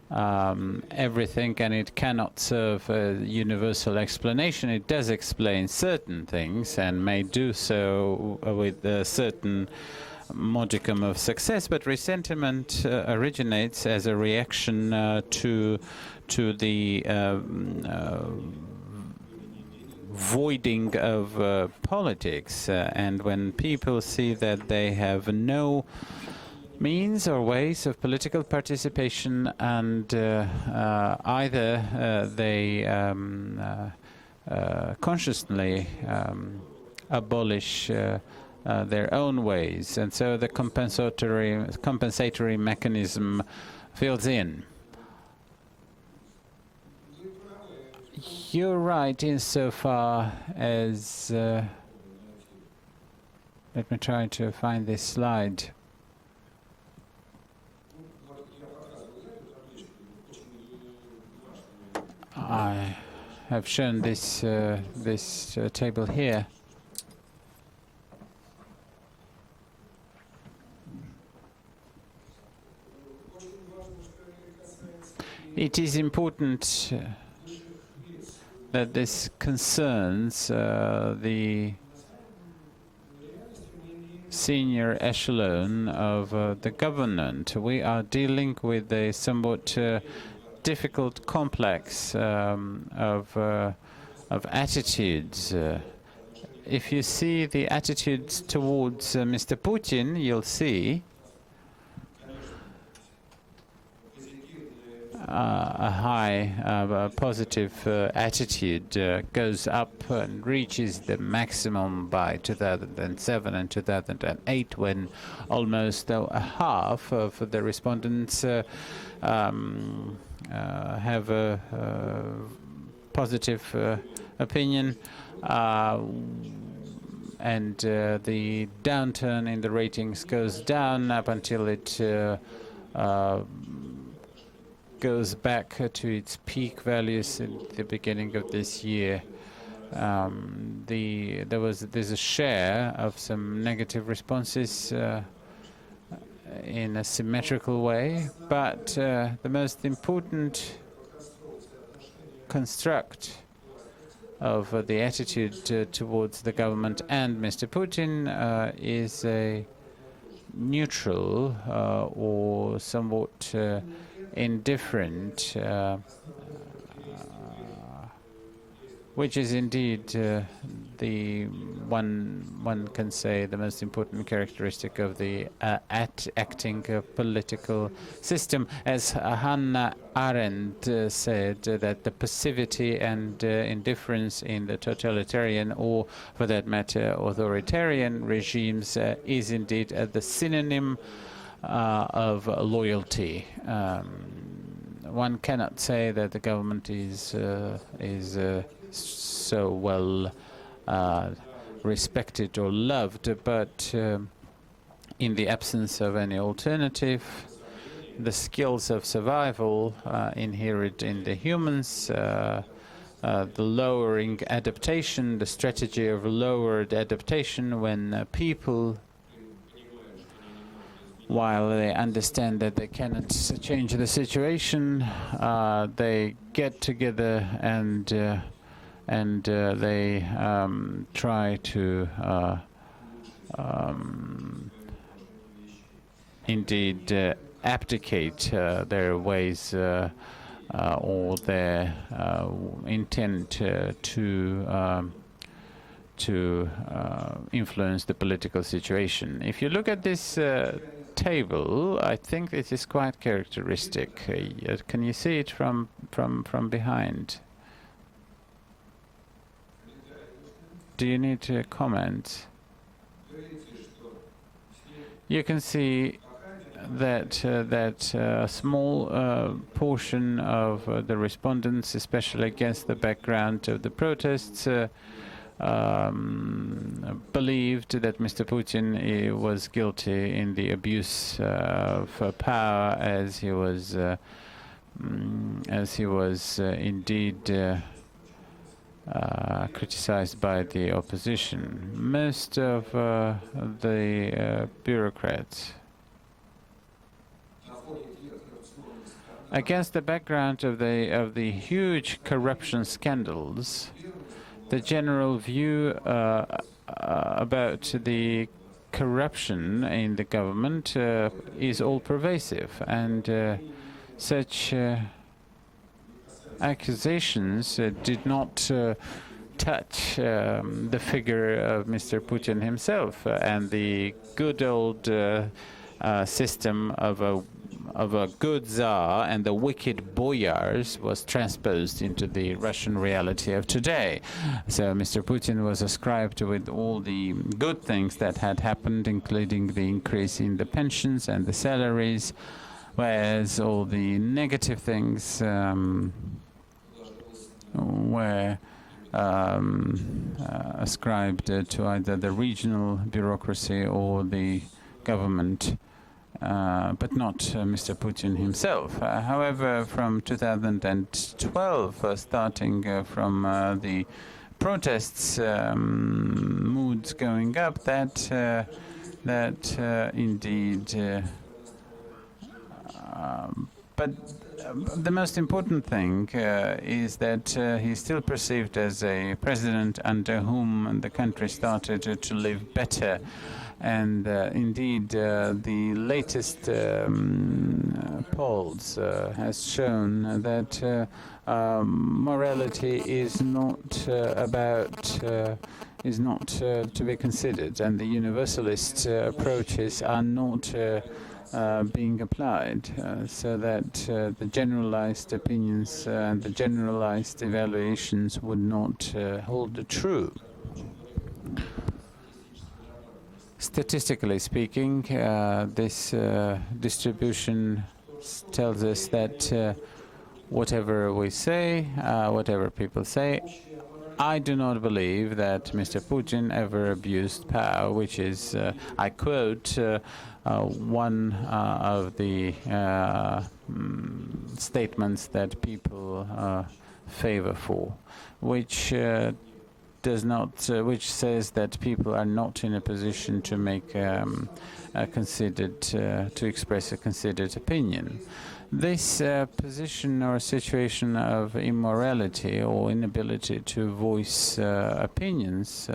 everything, and it cannot serve a universal explanation. It does explain certain things and may do so with a certain modicum of success, but resentment originates as a reaction to the voiding of politics, and when people see that they have no means or ways of political participation, and either they consciously abolish their own ways, and so the compensatory mechanism fills in. You're right insofar as let me try to find this slide. I have shown this table here. It is important that this concerns the senior echelon of the government. We are dealing with a somewhat difficult complex of attitudes. If you see the attitudes towards Mr. Putin, you'll see a high positive attitude goes up and reaches the maximum by 2007 and 2008, when almost half of the respondents have a positive opinion, and the downturn in the ratings goes down up until it goes back to its peak values at the beginning of this year. There's a share of some negative responses in a symmetrical way, but the most important construct of the attitude towards the government and Mr. Putin is a neutral or somewhat indifferent, which is indeed the one can say the most important characteristic of the acting political system. As Hannah Arendt said, that the passivity and indifference in the totalitarian, or for that matter authoritarian regimes, is indeed the synonym of loyalty. One cannot say that the government is so well respected or loved, but in the absence of any alternative, the skills of survival inherent in the humans, the lowering adaptation, the strategy of lowered adaptation when people, while they understand that they cannot change the situation, they get together and they try to indeed abdicate their ways or their intent to influence the political situation. If you look at this table, I think it is quite characteristic. Can you see it from behind? Do you need to comment? You can see that a small portion of the respondents, especially against the background of the protests, believed that Mr. Putin was guilty in the abuse of power, as he was indeed criticized by the opposition. Most of the bureaucrats, against the background of the huge corruption scandals, the general view about the corruption in the government is all pervasive, and such accusations did not touch the figure of Mr. Putin himself, and the good old system of a good Tsar and the wicked boyars was transposed into the Russian reality of today. So Mr. Putin was ascribed with all the good things that had happened, including the increase in the pensions and the salaries, whereas all the negative things were ascribed to either the regional bureaucracy or the government, but not Mr. Putin himself. However, from 2012, starting from the protests, moods going up, that indeed. But the most important thing is that he's still perceived as a president under whom the country started to live better. And indeed, the latest polls has shown that morality is not to be considered, and the universalist approaches are not being applied, so that the generalized opinions and the generalized evaluations would not hold true. Statistically speaking, this distribution tells us that whatever we say, whatever people say, I do not believe that Mr. Putin ever abused power, which is, I quote, one of the statements that people favor for, which which says that people are not in a position to make to express a considered opinion. This position or situation of immorality or inability to voice opinions,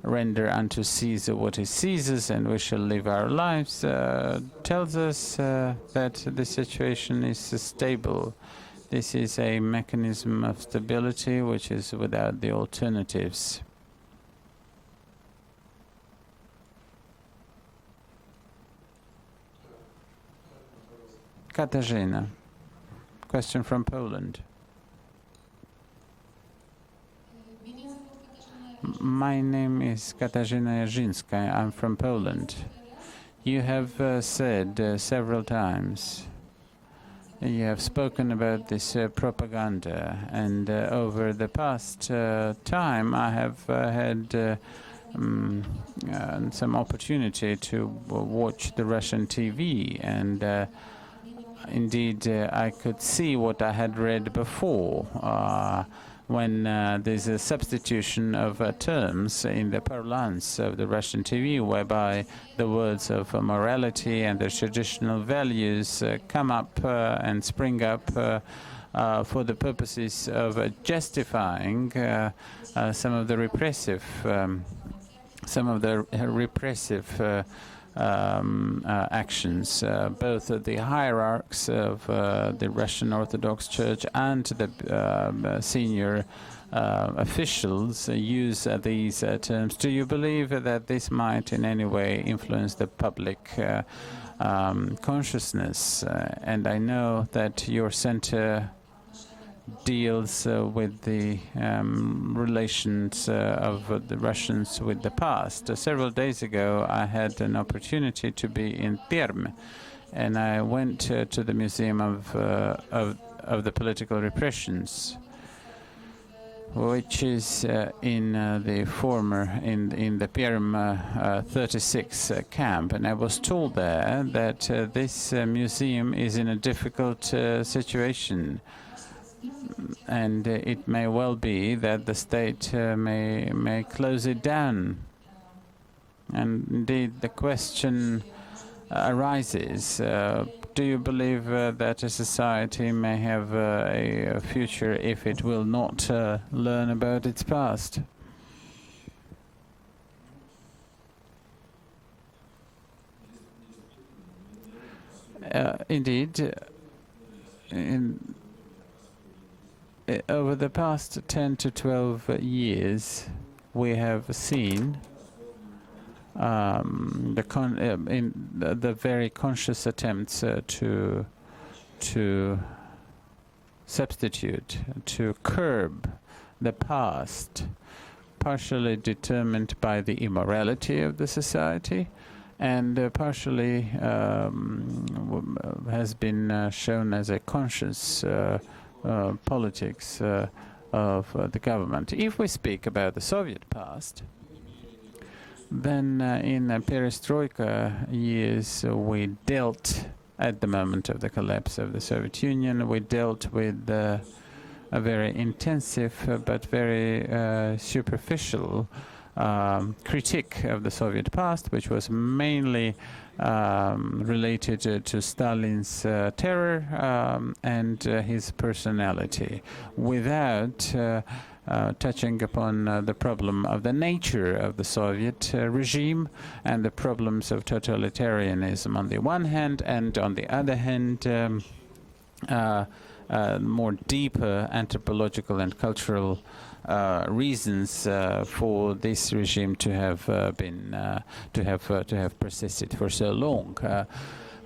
render unto Caesar what is Caesar's and we shall live our lives, tells us that the situation is stable. This is a mechanism of stability which is without the alternatives. Katarzyna, question from Poland. My name is Katarzyna Jarzyńska. I'm from Poland. You have said several times, you have spoken about this propaganda, and over the past time I have had some opportunity to watch the Russian TV, and indeed I could see what I had read before, when there's a substitution of terms in the parlance of the Russian TV, whereby the words of morality and the traditional values come up and spring up for the purposes of justifying some of the repressive actions. Both the hierarchs of the Russian Orthodox Church and the senior officials use these terms. Do you believe that this might in any way influence the public consciousness? And I know that your center deals with the relations of the Russians with the past. Several days ago, I had an opportunity to be in Perm, and I went to the Museum of the Political Repressions, which is in the former in the Perm 36 camp, and I was told there that this museum is in a difficult situation. And it may well be that the state may close it down. And indeed, the question arises, do you believe that a society may have a future if it will not learn about its past? Indeed, over the past 10 to 12 years, we have seen the very conscious attempts to substitute, to curb the past, partially determined by the immorality of the society, and partially has been shown as a conscious politics of the government. If we speak about the Soviet past, then in perestroika years we dealt, at the moment of the collapse of the Soviet Union, we dealt with a very intensive but very superficial critique of the Soviet past, which was mainly related to Stalin's terror and his personality, without touching upon the problem of the nature of the Soviet regime and the problems of totalitarianism on the one hand, and on the other hand, more deeper anthropological and cultural reasons for this regime to have persisted for so long.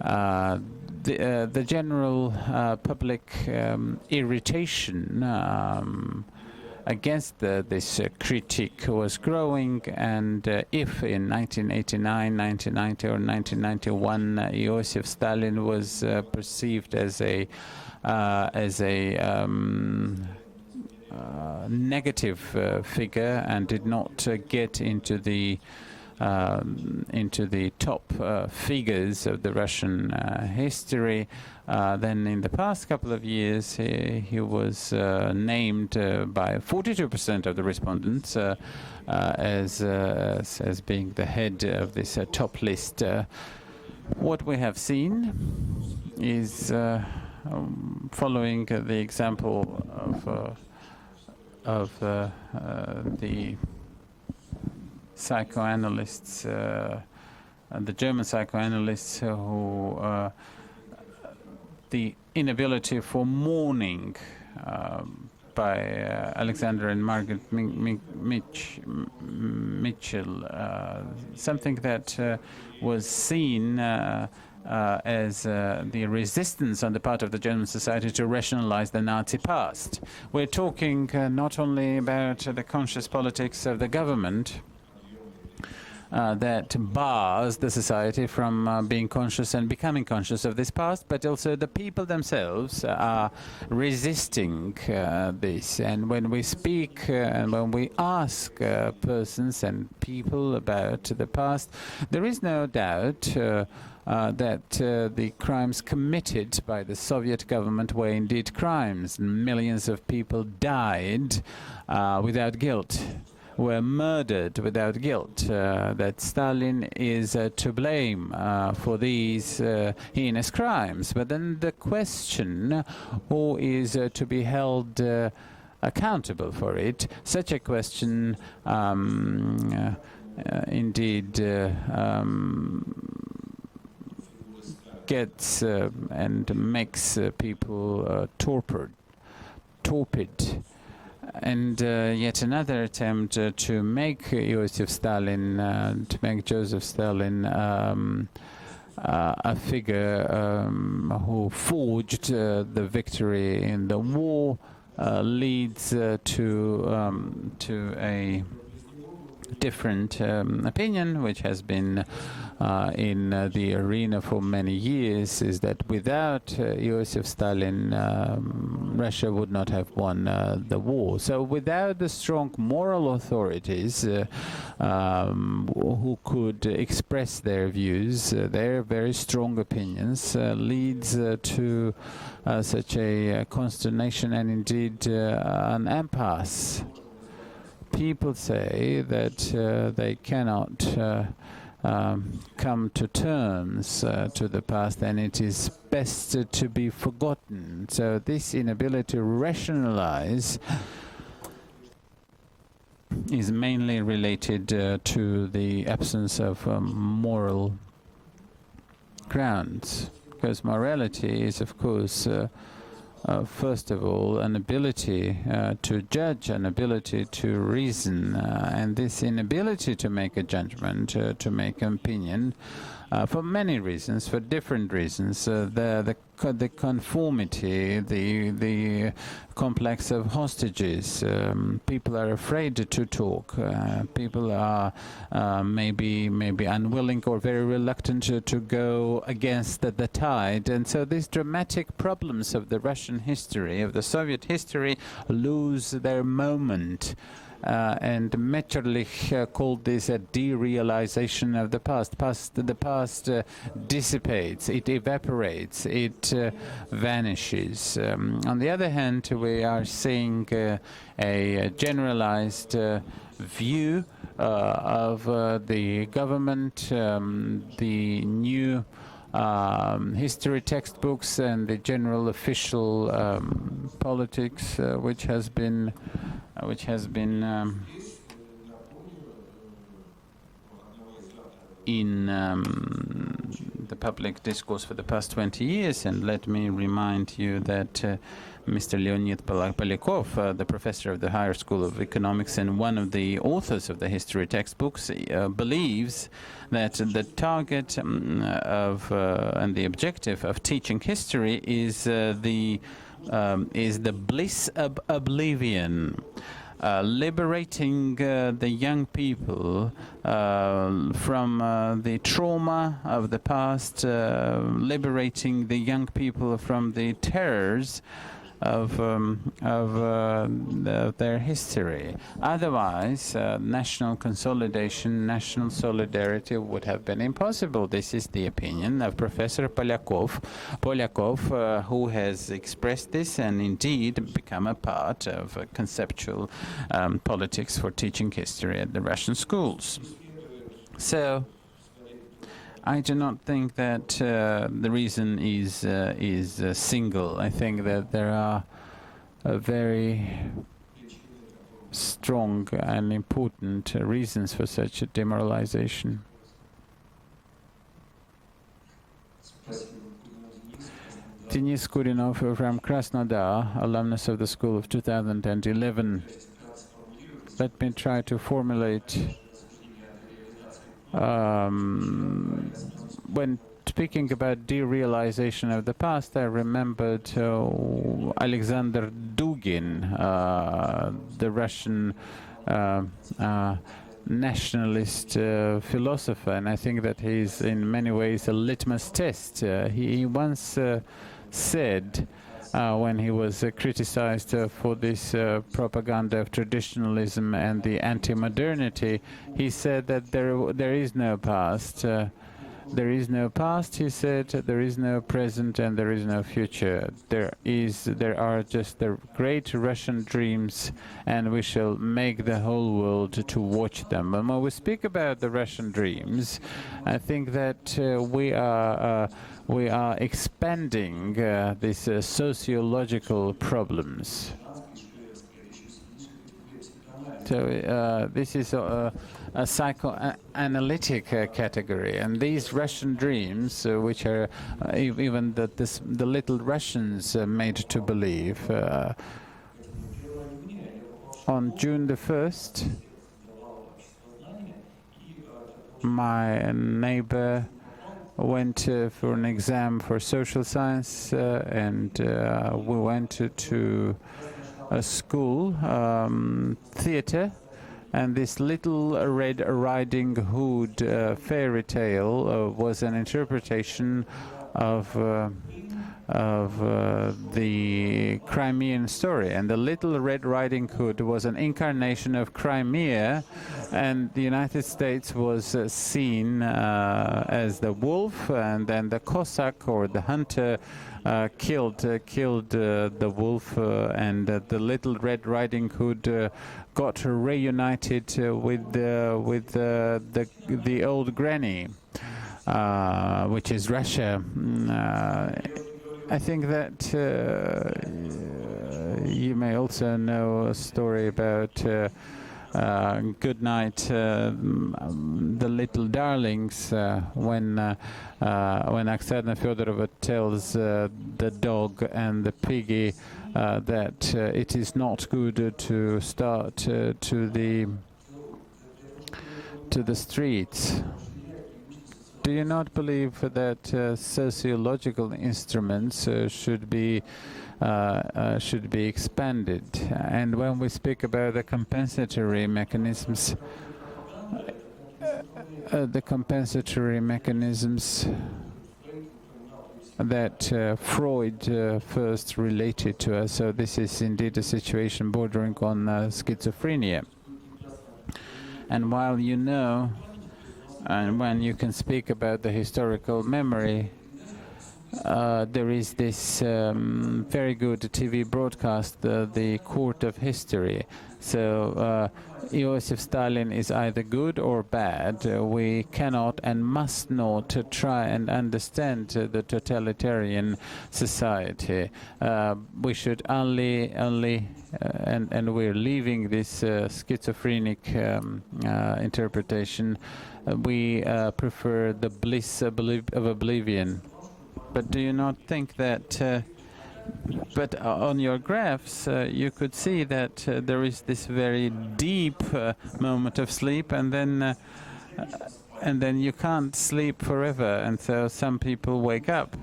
The general public irritation against this critique was growing, and if in 1989, 1990, or 1991 Iosif Stalin was perceived as a negative figure and did not get into the top figures of the Russian history, then in the past couple of years he was named by 42% of the respondents as being the head of this top list. What we have seen is following the example of the psychoanalysts, the German psychoanalysts, who the inability for mourning by Alexander and Margaret Mitchell, something that was seen as the resistance on the part of the German society to rationalize the Nazi past. We're talking not only about the conscious politics of the government that bars the society from being conscious and becoming conscious of this past, but also the people themselves are resisting this. And when we speak and when we ask persons and people about the past, there is no doubt that the crimes committed by the Soviet government were indeed crimes. Millions of people died without guilt, were murdered without guilt, that Stalin is to blame for these heinous crimes. But then the question, who is to be held accountable for it, such a question indeed gets and makes people torpid. And yet another attempt to make Joseph Stalin, a figure who forged the victory in the war, leads to a different opinion, which has been in the arena for many years, is that without Joseph Stalin, Russia would not have won the war. So without the strong moral authorities who could express their views, their very strong opinions, leads to such a consternation and indeed an impasse. People say that they cannot come to terms to the past, and it is best to be forgotten. So this inability to rationalize is mainly related to the absence of moral grounds, because morality is, of course, first of all, an ability to judge, an ability to reason, and this inability to make a judgment, to make an opinion, for many reasons, for different reasons, the conformity, the complex of hostages. People are afraid to talk. People are maybe unwilling or very reluctant to go against the tide. And so these dramatic problems of the Russian history, of the Soviet history, lose their moment. And Metternich called this a derealization of the past. The past dissipates, it evaporates, it vanishes. On the other hand, we are seeing a generalized view of the government, the new history textbooks and the general official politics, which has been which has been in the public discourse for the past 20 years. And let me remind you that Mr. Leonid Polyakov, the professor of the Higher School of Economics and one of the authors of the history textbooks, believes that the target of and the objective of teaching history is the bliss of oblivion. Liberating the young people from the trauma of the past, liberating the young people from the terrors of their history. Otherwise, national consolidation, national solidarity would have been impossible. This is the opinion of Professor Polyakov, who has expressed this and indeed become a part of conceptual politics for teaching history at the Russian schools. So, I do not think that the reason is single. I think that there are very strong and important reasons for such a demoralization. Denis Kurinov from Krasnodar, alumnus of the school of 2011. Let me try to formulate. When speaking about derealization of the past, I remembered Alexander Dugin, the Russian nationalist philosopher, and I think that he's in many ways a litmus test. He once said, when he was criticized for this propaganda of traditionalism and the anti-modernity, he said that there is no past. There is no past, he said, there is no present, and there is no future. There are just the great Russian dreams, and we shall make the whole world to watch them. And when we speak about the Russian dreams, I think that we are expanding these sociological problems. So this is a psychoanalytic category, and these Russian dreams, which are even the little Russians made to believe. On June the 1st, my neighbor went for an exam for social science, and we went to a school theater, and this Little Red Riding Hood fairy tale was an interpretation of the Crimean story, and the Little Red Riding Hood was an incarnation of Crimea, and the United States was seen as the wolf, and then the Cossack or the hunter killed the wolf, and the Little Red Riding Hood got reunited with the old granny, which is Russia. I think that you may also know a story about Good Night, the Little Darlings, when Oksana Fyodorova tells the dog and the piggy that it is not good to start to the streets. Do you not believe that sociological instruments should be expanded? And when we speak about the compensatory mechanisms, that Freud first related to us, so this is indeed a situation bordering on schizophrenia. And while you know, and when you can speak about the historical memory, there is this very good TV broadcast, the Court of History. So Joseph Stalin is either good or bad. We cannot and must not try and understand the totalitarian society. We should only and we're leaving this schizophrenic interpretation. We prefer the bliss of oblivion. But do you not think that but on your graphs you could see that there is this very deep moment of sleep, and then you can't sleep forever, and so some people wake up.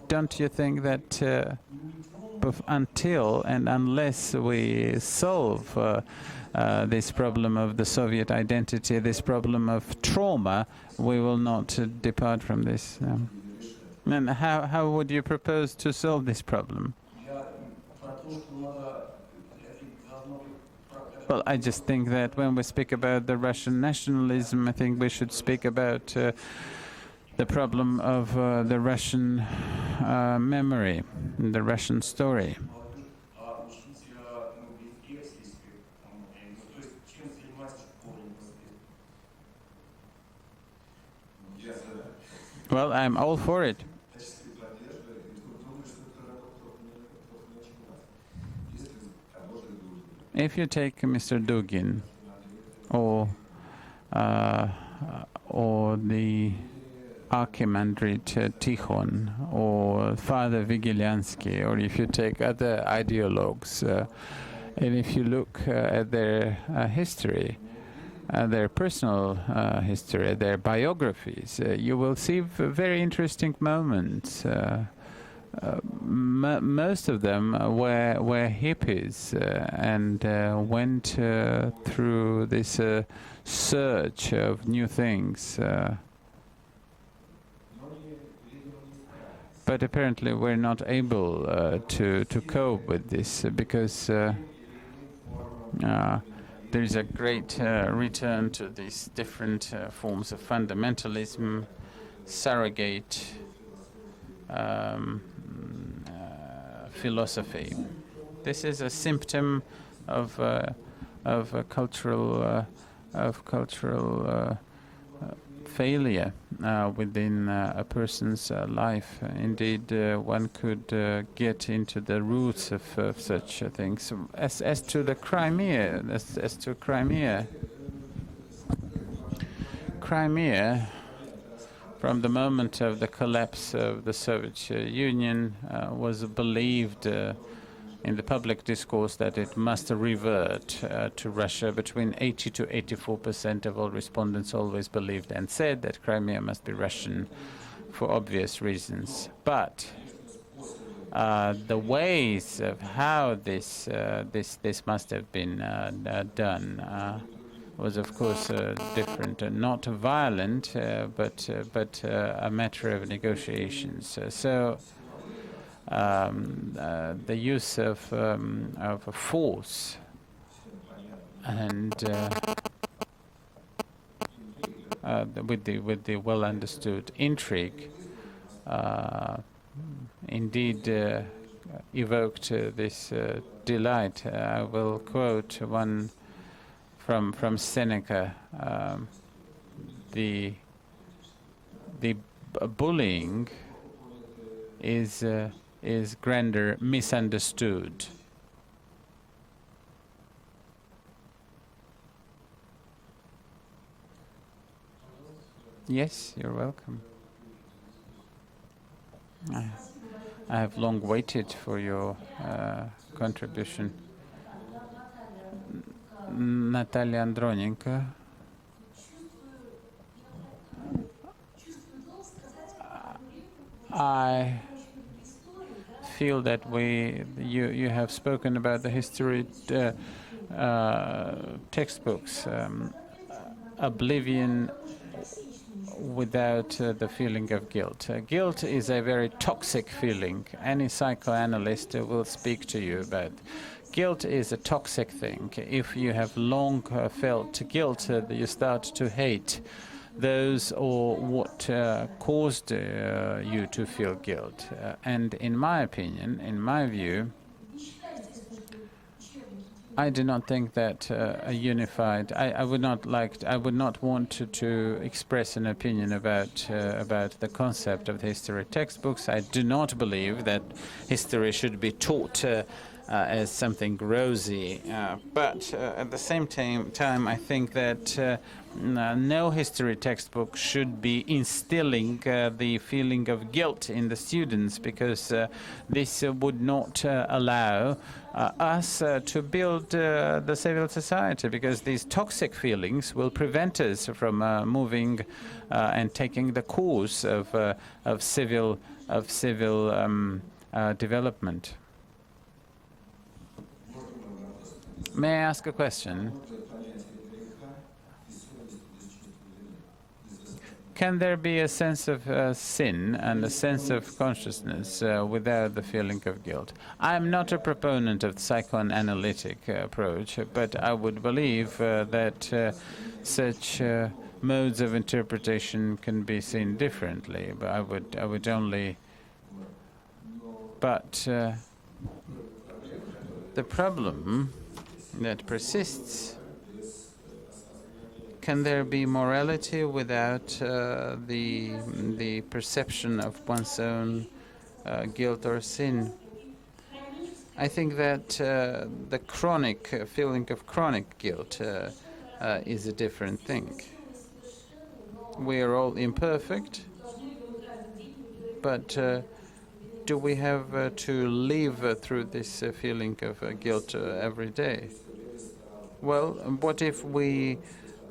Don't you think that until and unless we solve this problem of the Soviet identity, this problem of trauma, we will not depart from this? And how would you propose to solve this problem? Well, I just think that when we speak about the Russian nationalism, I think we should speak about the problem of the Russian memory, the Russian story. Well, I'm all for it. If you take Mr. Dugin or the Archimandrite Tikhon or Father Vigiliansky, or if you take other ideologues, and if you look at their history, their personal history, their biographies, you will see very interesting moments. Most of them were hippies and went through this search of new things. But apparently we're not able to cope with this because there is a great return to these different forms of fundamentalism, surrogate philosophy. This is a symptom of cultural failure within a person's life. Indeed, one could get into the roots of such things. As to the Crimea, Crimea, from the moment of the collapse of the Soviet Union, was believed in the public discourse that it must revert to Russia. Between 80 to 84% of all respondents always believed and said that Crimea must be Russian for obvious reasons. But the ways of how this must have been done was, of course, different, not violent, but a matter of negotiations. So the use of force and with the well understood intrigue, indeed evoked this delight. I will quote one from Seneca. The bullying is grander misunderstood. Yes, you're welcome. I have long waited for your contribution. Natalia Andronenko. I feel that you have spoken about the history textbooks, oblivion without the feeling of guilt. Guilt is a very toxic feeling. Any psychoanalyst will speak to you about. Guilt is a toxic thing. If you have long felt guilt, you start to hate those or what caused you to feel guilt. And in my opinion, in my view, I do not think that a unified. I would not want to express an opinion about the concept of the history textbooks. I do not believe that history should be taught as something rosy. But at the same time, I think that no history textbook should be instilling the feeling of guilt in the students, because this would not allow us to build the civil society, because these toxic feelings will prevent us from moving and taking the course of civil development. May I ask a question? Can there be a sense of sin and a sense of consciousness without the feeling of guilt? I am not a proponent of the psychoanalytic approach, but I would believe that such modes of interpretation can be seen differently. But I would only. But the problem that persists. Can there be morality without the perception of one's own guilt or sin? I think that the chronic feeling of chronic guilt is a different thing. We are all imperfect, but do we have to live through this feeling of guilt every day? Well, what if we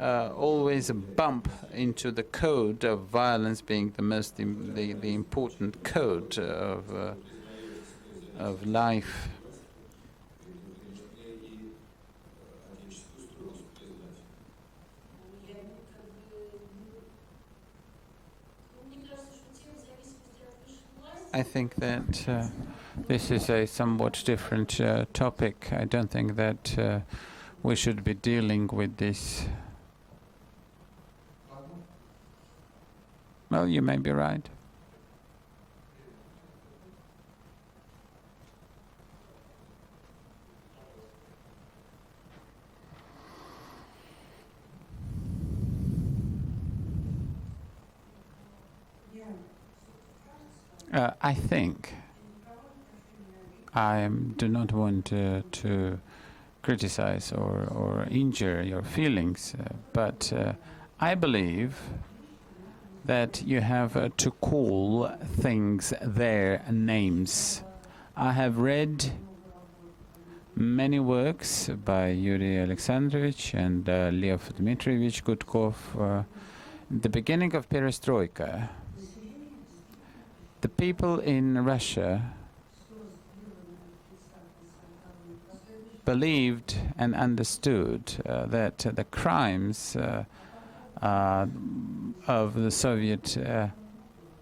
always bump into the code of violence being the most the important code of life? I think that this is a somewhat different topic. I don't think that we should be dealing with this. Well, you may be right. I think I do not want to criticize or injure your feelings, but I believe that you have to call things their names. I have read many works by Yuri Alexandrovich and Lev Gudkov. The beginning of Perestroika, the people in Russia believed and understood that the crimes of the Soviet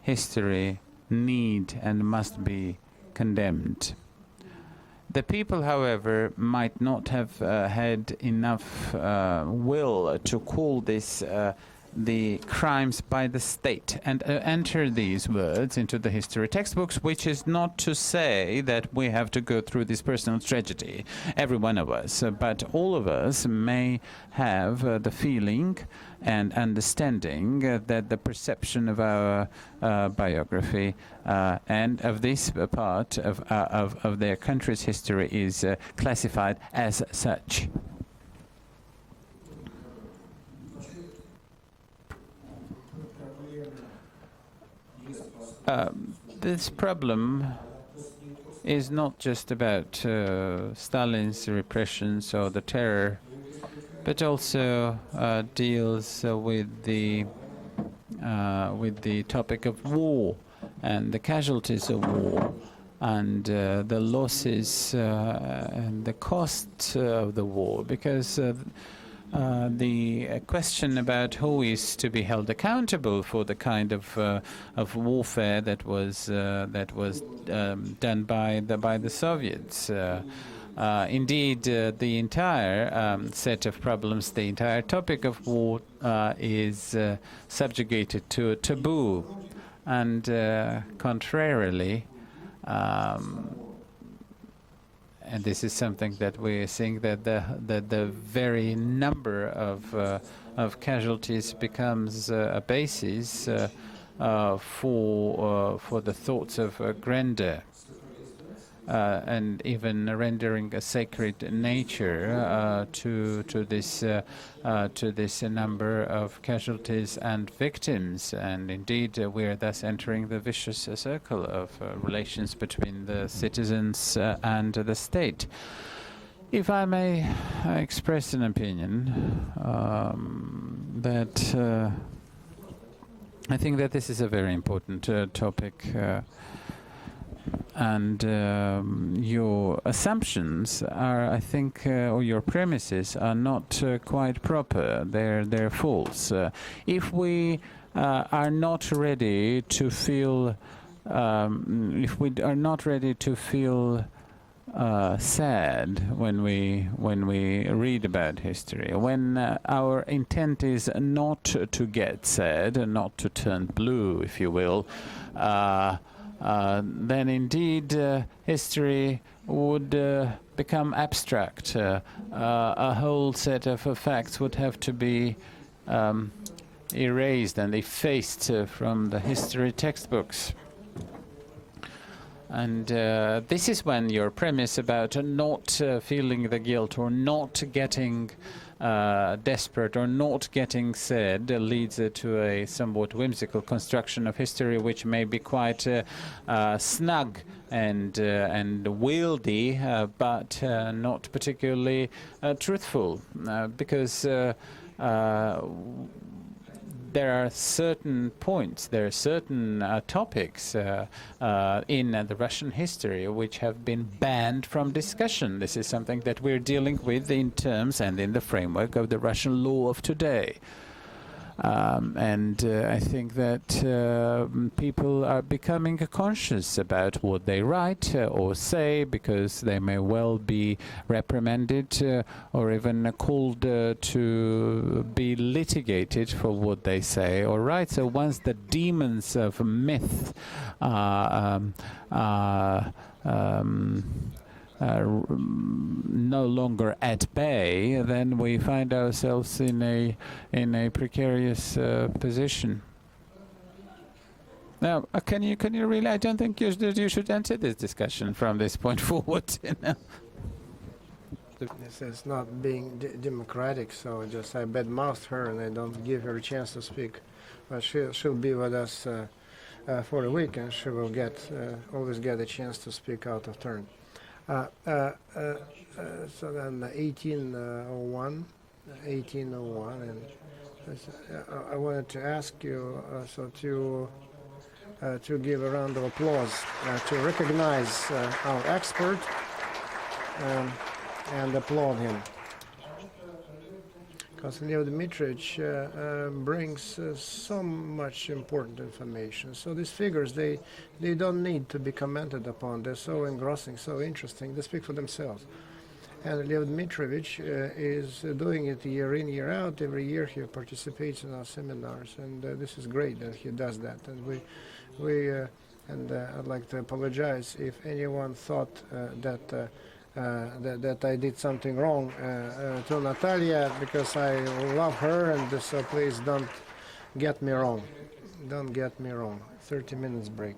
history need and must be condemned. The people, however, might not have had enough will to call this the crimes by the state and enter these words into the history textbooks, which is not to say that we have to go through this personal tragedy, every one of us, but all of us may have the feeling and understanding that the perception of our biography and of this part of their country's history is classified as such. This problem is not just about Stalin's repressions or the terror, but also deals with the topic of war and the casualties of war and the losses and the cost of the war, because the question about who is to be held accountable for the kind of warfare that was done by the Soviets. Indeed, the entire set of problems, the entire topic of war is subjugated to a taboo. And contrarily, and this is something that we're seeing, that the very number of casualties becomes a basis for the thoughts of grandeur. And even rendering a sacred nature to this number of casualties and victims, and indeed we are thus entering the vicious circle of relations between the citizens and the state. If I may express an opinion, that I think that this is a very important topic. And your assumptions are, I think, or your premises are not quite proper. They're false. If we are not ready to feel, if we are not ready to feel sad when we read about history, when our intent is not to get sad and not to turn blue, if you will, then indeed history would become abstract. A whole set of facts would have to be erased and effaced from the history textbooks. And this is when your premise about not feeling the guilt or not getting desperate or not getting sad leads to a somewhat whimsical construction of history, which may be quite snug and wieldy, but not particularly truthful, because there are certain points, there are certain topics in the Russian history which have been banned from discussion. This is something that we're dealing with in terms and in the framework of the Russian law of today. And I think that people are becoming conscious about what they write or say, because they may well be reprimanded or even called to be litigated for what they say or write. So once the demons of myth no longer at bay, then we find ourselves in a precarious position. Now, can you really? I don't think you should enter this discussion from this point forward. You know? This is not being democratic, so just I badmouthed her and I don't give her a chance to speak. But she'll be with us for a week, and she will always get a chance to speak out of turn. So then 1801, and I wanted to ask you to give a round of applause to recognize our expert and applaud him. Because Lev Dmitryevich brings so much important information. So these figures, they don't need to be commented upon. They're so engrossing, so interesting. They speak for themselves. And Lev Dmitryevich is doing it year in, year out. Every year he participates in our seminars, and this is great that he does that. And I'd like to apologize if anyone thought that I did something wrong to Natalia, because I love her, and so please don't get me wrong. Don't get me wrong. 30 minutes break.